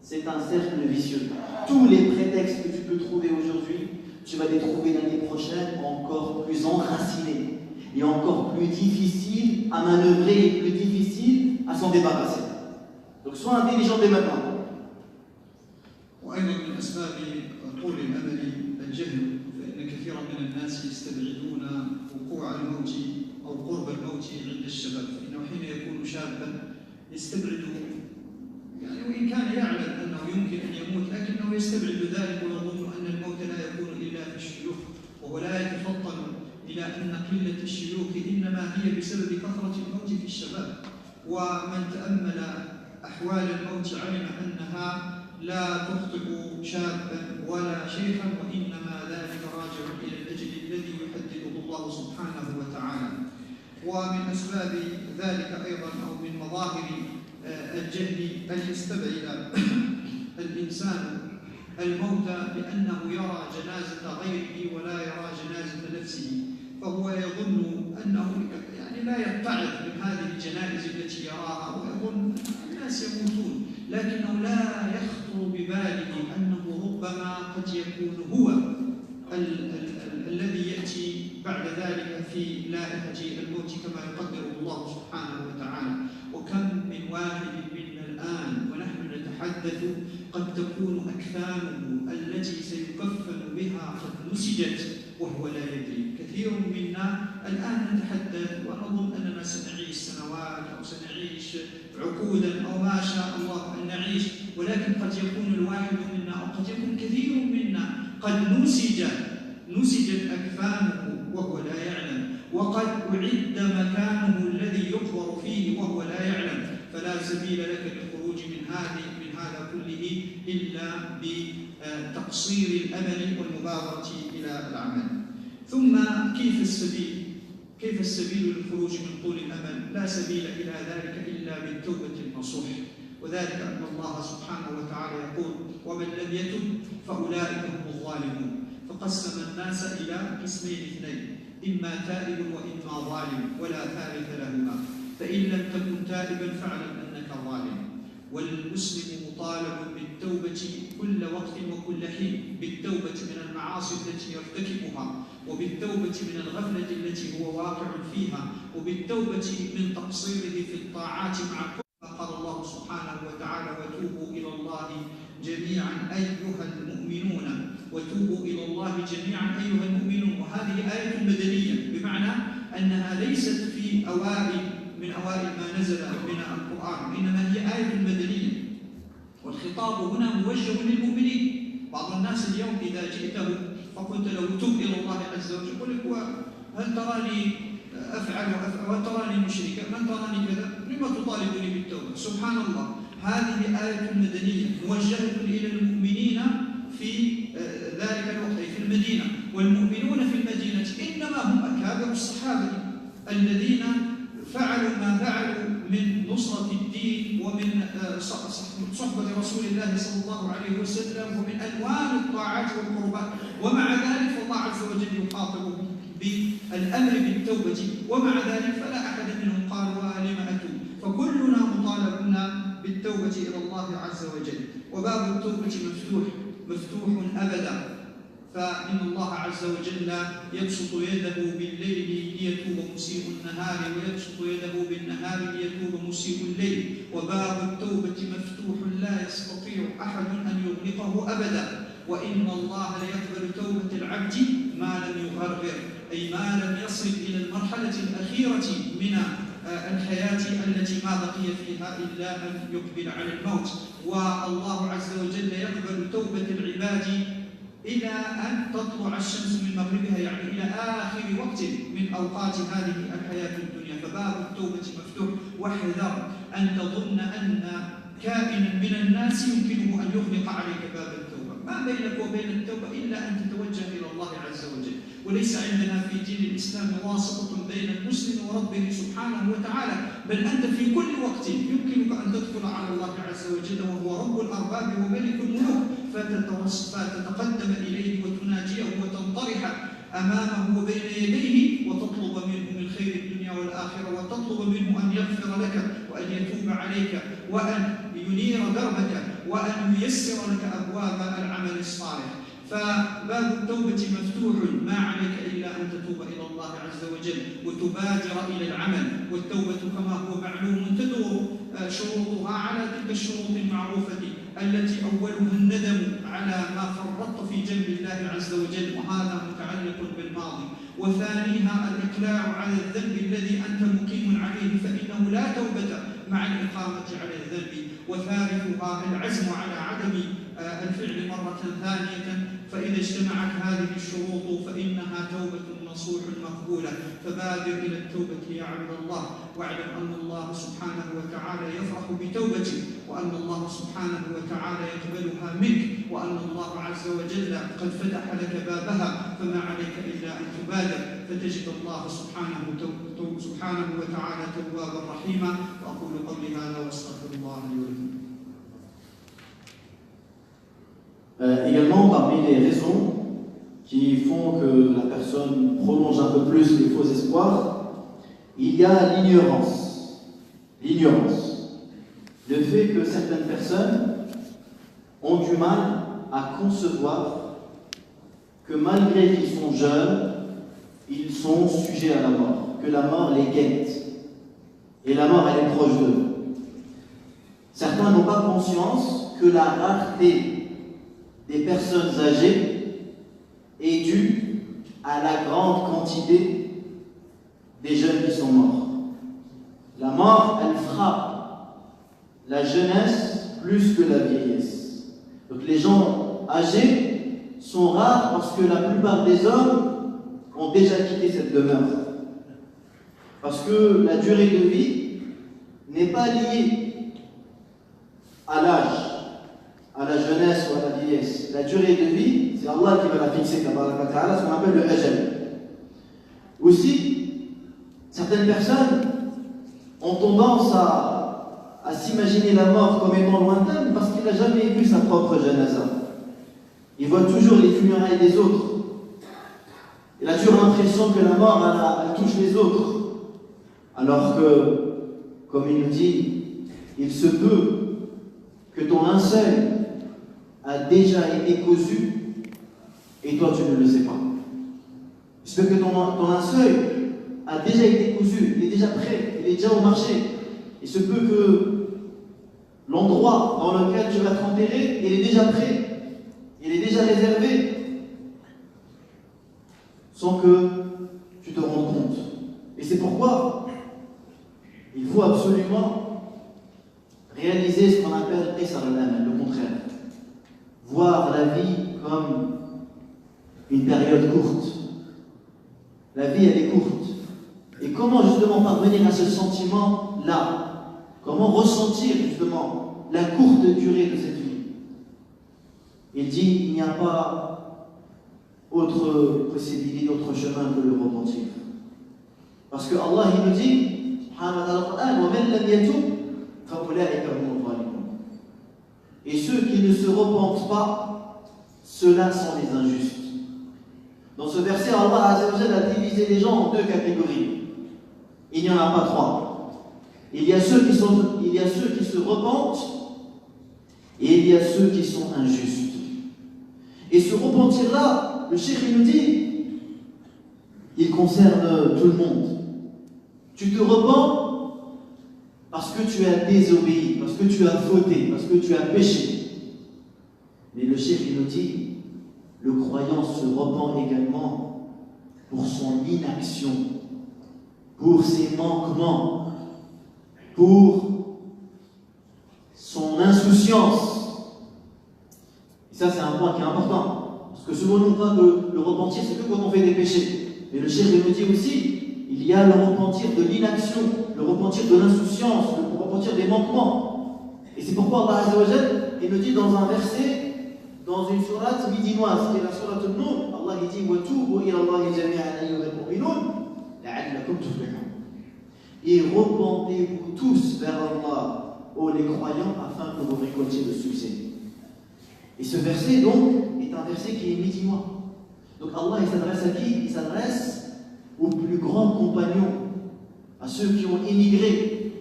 C'est un cercle vicieux. Tous les prétextes que tu peux trouver aujourd'hui, tu vas les trouver l'année prochaine encore plus enracinés et encore plus difficiles à manœuvrer et plus difficiles à s'en débarrasser. Donc sois intelligent dès maintenant. وأيضا من أسباب طول الأمل الجهل، فإن كثيرا من الناس يستبعدون وقوع الموت أو قرب الموت عند الشباب، فإنه حين يكون شابا يستبعد، يعني وإن كان يعلم أنه يمكن أن يموت لكنه يستبعد ذلك ويظن أن الموت لا يكون إلا في الشيوخ، وهو لا يتفطن إلى أن قلة الشيوخ إنما هي بسبب كثرة الموت في الشباب. ومن تأمل أحوال الموت علم أنها لا تخطئ شابا ولا شيخا، وإنما ذلك راجع إلى الأجل الذي يحدده الله سبحانه وتعالى. ومن أسباب ذلك أيضا أو من مظاهر الجهل أن يستبعد الإنسان الموت بأنه يرى جنازة غيره ولا يرى جنازة نفسه، فهو يظن أنه يعني لا يتعظ من هذه الجنائز التي يراها ويظن الناس يموتون، لكنه لا يخطر بباله أنه ربما قد يكون هو الذي يأتي بعد ذلك في لائحة الموت كما يقدره الله سبحانه وتعالى. وكم من واحد منا الآن ونحن نتحدث قد تكون أكفانه التي سيكفن بها قد نسجت وهو لا يدري. كثير منا الآن نتحدث ونظن أننا سنعيش سنوات أو سنعيش عقودا أو ما شاء الله أن نعيش، ولكن قد يكون الواحد منا أو قد يكون كثير منا قد نسجت أكفانه وهو لا يعلم، وقد أعد مكانه الذي يقبر فيه وهو لا يعلم. فلا سبيل لك للخروج من هذا كله إلا بتقصير الأمل والمبادرة إلى العمل. ثم كيف السبيل للخروج من طول الأمل؟ لا سبيل إلى ذلك إلا بالتوبة النصوح، وذلك أن الله سبحانه وتعالى يقول: ومن لم يتب فأولئك هم الظالمون. فقسم الناس إلى قسمين اثنين: إما تائب وإما ظالم، ولا ثالث لهما. فإن لم تكن تائبا فاعلم أنك ظالم. والمسلم مطالب بالتوبة كل وقت وكل حين، بالتوبة من المعاصي التي يرتكبها، وبالتوبة من الغفلة التي هو واقع فيها، وبالتوبة من تقصيره في الطاعات مع كل ما قال الله سبحانه وتعالى: وتوبوا إلى الله جميعا أيها المؤمنون، وتوبوا إلى الله جميعا أيها المؤمنون. وهذه آية مدنية، بمعنى أنها ليست في من أوائل ما نزل من القرآن، إنما هي آية مدنية، والخطاب هنا موجه للمؤمنين. بعض الناس اليوم إذا جئته فقلت له: تب إلى الله عز وجل، يقول لك: هل تراني أفعل وهل تراني مشركا؟ من تراني كذا؟ لما تطالبني بالتوبة؟ سبحان الله، هذه آية مدنية موجهة إلى المؤمنين في ذلك الوقت في المدينة. والمؤمنون في المدينة إنما هم أكابر الصحابة الذين فعلوا ما فعلوا من نصرة الدين ومن صحبة رسول الله صلى الله عليه وسلم ومن ألوان الطاعات والقربات، ومع ذلك فالله عز وجل يخاطبهم بالأمر بالتوبة، ومع ذلك فلا أحد منهم قال: ولم أتوب. فكلنا مطالبون بالتوبة إلى الله عز وجل، وباب التوبة مفتوح أبدا. فإن الله عز وجل يبسط يده بالليل ليتوب مسيء النهار، ويبسط يده بالنهار ليتوب مسيء الليل، وباب التوبة مفتوح لا يستطيع أحد أن يغلقه أبدا. وإن الله ليقبل توبة العبد ما لم يغرغر، أي ما لم يصل إلى المرحلة الأخيرة من الحياة التي ما بقي فيها إلا أن يقبل على الموت. والله عز وجل يقبل توبة العباد إلى أن تطلع الشمس من مغربها، يعني إلى آخر وقت من أوقات هذه الحياة الدنيا. فباب التوبة مفتوح. واحذر أن تظن أن كائنا من الناس يمكنه أن يغلق عليك باب التوبة. ما بينك وبين التوبة إلا أن تتوجه إلى الله عز وجل. وليس عندنا في دين الإسلام واسطة بين المسلم وربه سبحانه وتعالى، بل أنت في كل وقت يمكنك أن تدخل على الله عز وجل وهو رب الأرباب وملك الملوك، فتتقدم إليه وتناجيه وتنطرح أمامه وبين يديه وتطلب منه من خير الدنيا والآخرة، وتطلب منه أن يغفر لك وأن يتوب عليك وأن ينير دربك وأن ييسر لك أبواب العمل الصالح. فباب التوبة مفتوح، ما عليك إلا أن تتوب إلى الله عز وجل وتبادر إلى العمل. والتوبة كما هو معلوم تدور شروطها على تلك الشروط المعروفة التي أولها الندم على ما فرطت في جنب الله عز وجل، وهذا متعلق بالماضي. وثانيها الإقلاع على الذنب الذي أنت مقيم عليه، فإنه لا توبة مع الإقامة على الذنب. وثالثها العزم على عدم الفعل مرة ثانية. فإذا اجتمعت هذه الشروط فإنها توبة نصوح مقبولة. فبادر إلى التوبة يا عبد الله، واعلم أن الله سبحانه وتعالى يفرح بتوبتك، وأن الله سبحانه وتعالى يقبلها منك، وأن الله عز وجل قد فتح لك بابها، فما عليك إلا أن تبادر فتجد الله سبحانه وتعالى توابا رحيما. وأقول قولي هذا وأستغفر الله لي ولكم. Également, parmi les raisons qui font que la personne prolonge un peu plus les faux espoirs, il y a l'ignorance. L'ignorance. Le fait que certaines personnes ont du mal à concevoir que malgré qu'ils sont jeunes, ils sont sujets à la mort, que la mort les guette. Et la mort, elle est proche d'eux. Certains n'ont pas conscience que la rareté des personnes âgées est due à la grande quantité des jeunes qui sont morts. La mort, elle frappe la jeunesse plus que la vieillesse. Donc les gens âgés sont rares parce que la plupart des hommes ont déjà quitté cette demeure. Parce que la durée de vie n'est pas liée à l'âge, à la jeunesse ou à la vieillesse. La durée de vie, c'est Allah qui va la fixer, ce qu'on appelle le ajal. Aussi, certaines personnes ont tendance à s'imaginer la mort comme étant lointaine parce qu'il n'a jamais vu sa propre janaza. Il voit toujours les funérailles des autres. Il a toujours l'impression que la mort, elle touche les autres. Alors que, comme il nous dit, il se peut que ton linceul a déjà été cousu et toi tu ne le sais pas. Il se peut que ton linceul a déjà été cousu, il est déjà prêt, il est déjà au marché. Il se peut que l'endroit dans lequel tu vas te enterrer, il est déjà prêt, il est déjà réservé, sans que tu te rendes compte. Et c'est pourquoi il faut absolument réaliser ce qu'on appelle qisar al-amal, le contraire. Voir la vie comme une période courte. La vie, elle est courte. Et comment justement parvenir à ce sentiment-là? Comment ressentir justement la courte durée de cette vie? Il dit, il n'y a pas autre possibilité, autre chemin que le repentir. Parce que Allah, il nous dit, et ceux qui ne se repentent pas, ceux-là sont les injustes. Dans ce verset, Allah a divisé les gens en deux catégories. Il n'y en a pas trois. Il y a ceux qui se repentent et il y a ceux qui sont injustes. Et ce repentir-là, le cheikh il nous dit, il concerne tout le monde. Tu te repens parce que tu as désobéi, parce que tu as fauté, parce que tu as péché. Mais le cheikh il nous dit, le croyant se repent également pour son inaction, pour ses manquements, pour son insouciance. Et ça, c'est un point qui est important. Parce que souvent on croit que le repentir, c'est que quand on fait des péchés. Mais le cheikh nous dit aussi, il y a le repentir de l'inaction, le repentir de l'insouciance, le repentir des manquements. Et c'est pourquoi Allah Azza wa Jal, il nous dit dans un verset, dans une sourate médinoise, qui est la sourate An-Nur, Allah il dit وَتُوبُوا إِلَى اللَّهِ جَمِيعًا أَيُّهَا الْمُؤْمِنُونَ لَعَلَّكُمْ تُفْلِحُونَ. Et repentez-vous tous vers Allah, ô les croyants, afin que vous récoltiez le succès. Et ce verset, donc, est un verset qui est médinois. Donc Allah, il s'adresse à qui? Il s'adresse aux plus grands compagnons, à ceux qui ont émigré,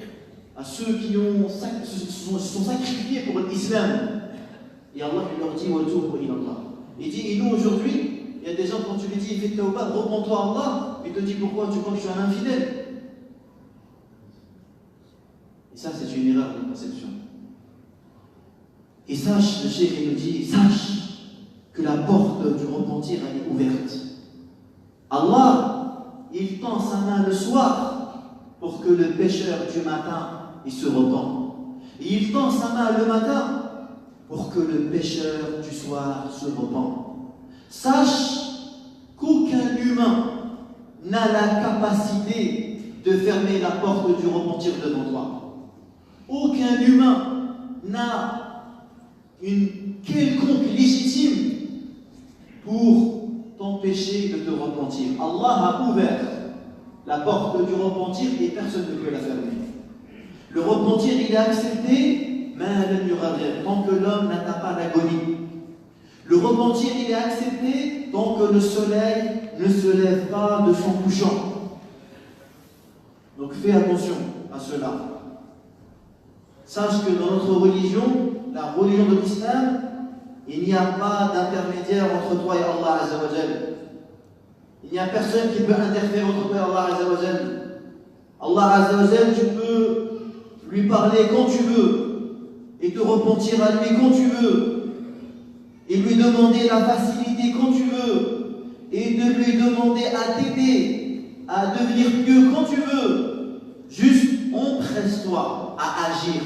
à ceux qui se sont sacrifiés pour l'islam. Et Allah il leur dit وَتُوبُوا إِلَى اللَّهِ. Il dit, et nous aujourd'hui, il y a des gens, quand tu lui dis, fais tawbah, repends-toi à Allah, il te dit, pourquoi tu crois que je suis un infidèle? Et ça, c'est une erreur de conception. Et sache, le cheikh il nous dit, sache que la porte du repentir, elle est ouverte. Allah, il tend sa main le soir pour que le pécheur du matin il se repent. Et il tend sa main le matin pour que le pécheur du soir se repent. Sache qu'aucun humain n'a la capacité de fermer la porte du repentir devant toi. Aucun humain n'a une quelconque légitime pour t'empêcher de te repentir. Allah a ouvert la porte du repentir et personne ne peut la fermer. Le repentir, il est accepté, mais tant que l'homme n'atteint pas l'agonie. Le repentir, il est accepté tant que le soleil ne se lève pas de son couchant. Donc fais attention à cela. Sache que dans notre religion, la religion de l'islam, il n'y a pas d'intermédiaire entre toi et Allah Azza wa Jal. Il n'y a personne qui peut interférer entre toi et Allah Azza wa Jal. Allah Azza wa Jal, tu peux lui parler quand tu veux et te repentir à lui quand tu veux et lui demander la facilité quand tu veux et de lui demander à t'aider à devenir pieux quand tu veux. Juste empresse-toi à agir.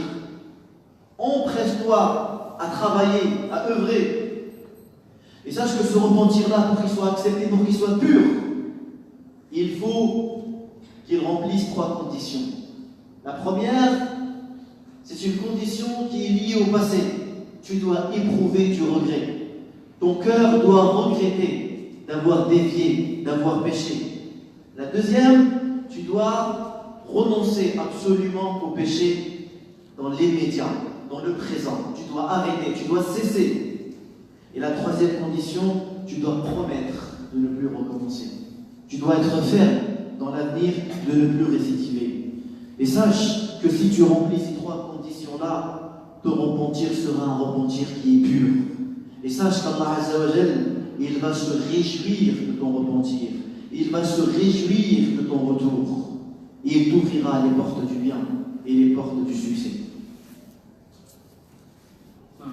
Empresse-toi à travailler, à œuvrer. Et sache que ce repentir-là, pour qu'il soit accepté, pour qu'il soit pur, il faut qu'il remplisse 3 conditions. La première, c'est une condition qui est liée au passé. Tu dois éprouver du regret. Ton cœur doit regretter d'avoir dévié, d'avoir péché. La deuxième, tu dois renoncer absolument au péché dans l'immédiat, dans le présent. Tu dois arrêter, tu dois cesser. Et la troisième condition, tu dois promettre de ne plus recommencer. Tu dois être ferme dans l'avenir de ne plus récidiver. Et sache que si tu remplis ces 3 conditions-là, ton repentir sera un repentir qui est pur. Et sache qu'Allah Azza wa Jal, il va se réjouir de ton repentir. Il va se réjouir de ton retour. Et il t'ouvrira les portes du bien et les portes du succès.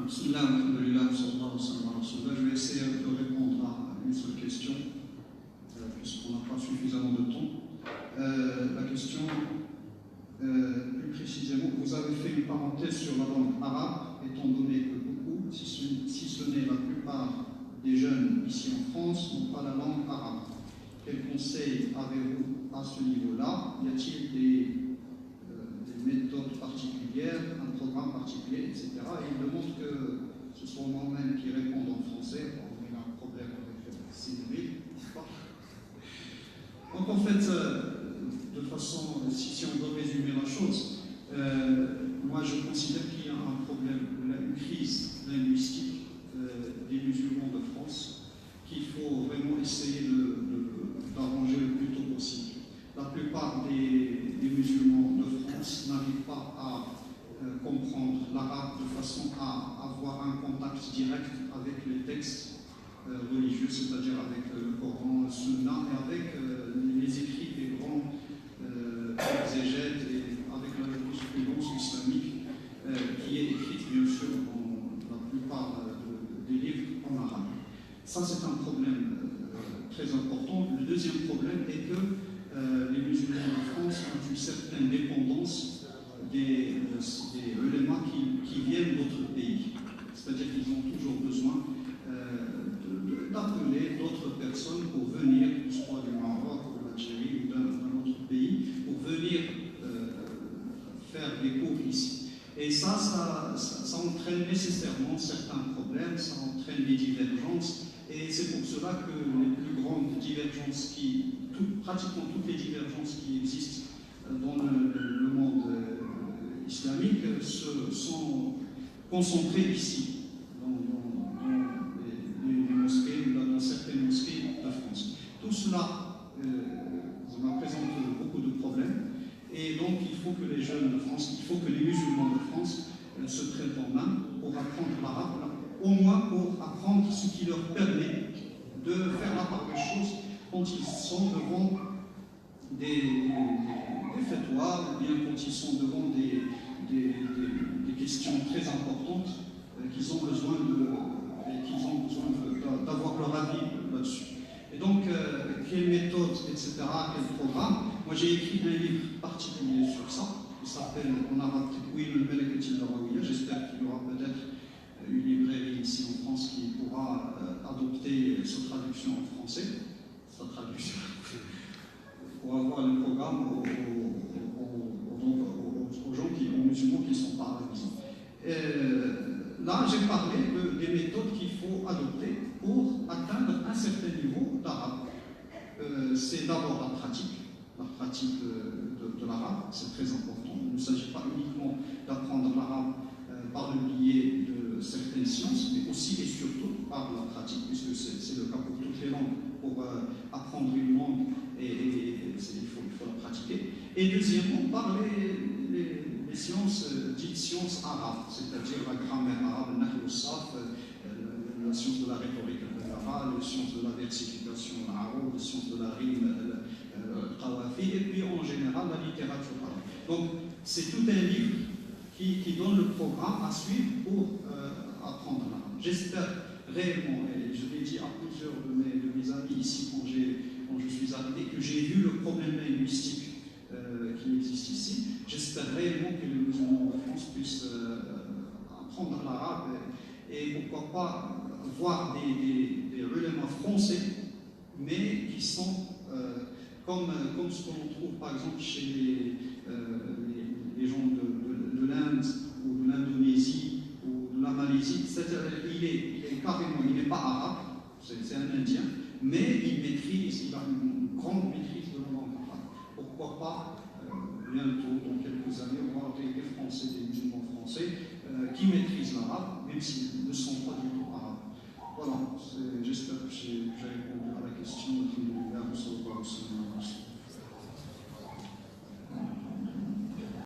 Bismillah, alhamdulillah, sallallahu alayhi wa sallam. Je vais essayer de répondre à une seule question, puisqu'on n'a pas suffisamment de temps. La question, plus précisément, vous avez fait une parenthèse sur la langue arabe, étant donné que beaucoup, si ce n'est la plupart des jeunes ici en France, n'ont pas la langue arabe. Quels conseils avez-vous à ce niveau-là? Y a-t-il des méthodes particulières, un programme particulier, etc. Et il demande que ce soit moi-même qui réponde en français. Bon, il y a un problème avec Sylvie, n'est-ce pas? Donc en fait, de façon, si on doit résumer la chose, moi je considère qu'il y a un problème, une crise linguistique des musulmans de France qu'il faut vraiment essayer d'arranger le plus tôt possible. La plupart des musulmans de France n'arrivent pas à comprendre l'arabe de façon à avoir un contact direct avec les textes religieux, c'est-à-dire avec le Coran, le Sunna, et avec les écrits des grands exégètes et avec la jurisprudence islamique qui est écrite bien sûr dans la plupart des livres en arabe. Ça c'est un problème très important. Le deuxième problème est que les musulmans de France ont une certaine dépendance des ulémas qui viennent d'autres pays. C'est-à-dire qu'ils ont toujours besoin des cours ici. Et ça entraîne nécessairement certains problèmes, ça entraîne des divergences, et c'est pour cela que les plus grandes divergences, pratiquement toutes les divergences qui existent dans le monde islamique se sont concentrées ici, dans les mosquées, dans certaines mosquées de France. Tout cela présente beaucoup de problèmes, et donc il faut que les jeunes de France, il faut que les musulmans de France se prennent en main pour apprendre l'arabe, au moins pour apprendre ce qui leur permet de faire la part des choses quand ils sont devant des fatwas, ou bien quand ils sont devant des questions très importantes qu'ils ont besoin d'avoir leur avis là-dessus. Et donc, quelle méthode, etc., quel programme? Moi, j'ai écrit un livre particulier sur ça, qui s'appelle en arabe Tikwin al-Malakati al-Darawiyya. J'espère qu'il y aura peut-être une librairie ici en France qui pourra adopter sa traduction en français, pour avoir le programme aux gens aux musulmans qui sont pas à la maison. Là, j'ai parlé des méthodes qu'il faut adopter pour atteindre un certain niveau d'arabe. C'est d'abord la pratique de l'arabe, c'est très important. Il ne s'agit pas uniquement d'apprendre l'arabe par le biais de certaines sciences, mais aussi et surtout par la pratique, puisque c'est le cas pour toutes les langues. Pour apprendre une langue, il faut la pratiquer. Et deuxièmement, par les sciences, dites sciences arabes, c'est-à-dire la grammaire arabe, le nahl al-sarf, la science de la rhétorique arabe, les sciences de la versification arabe, les sciences de la rime, le qawafi, et puis en général la littérature arabe. Donc c'est tout un livre qui donne le programme à suivre pour apprendre l'arabe. J'espère réellement, et je l'ai dit à plusieurs de mes amis ici quand je suis arrivé, que j'ai vu le problème linguistique qui existe ici. J'espère réellement que les musulmans de France puissent apprendre l'arabe et pourquoi pas voir des ulémas français, mais qui sont comme ce qu'on trouve par exemple chez les gens de l'Inde ou de l'Indonésie ou de la Malaisie. C'est-à-dire, il n'est pas arabe, c'est un Indien, mais il a une grande maîtrise de la langue arabe. Pourquoi pas bientôt, dans quelques années, voir des Français, des musulmans français qui maîtrisent l'arabe, même s'ils ne sont pas du tout arabes. Voilà, j'espère que j'ai répondu à la question.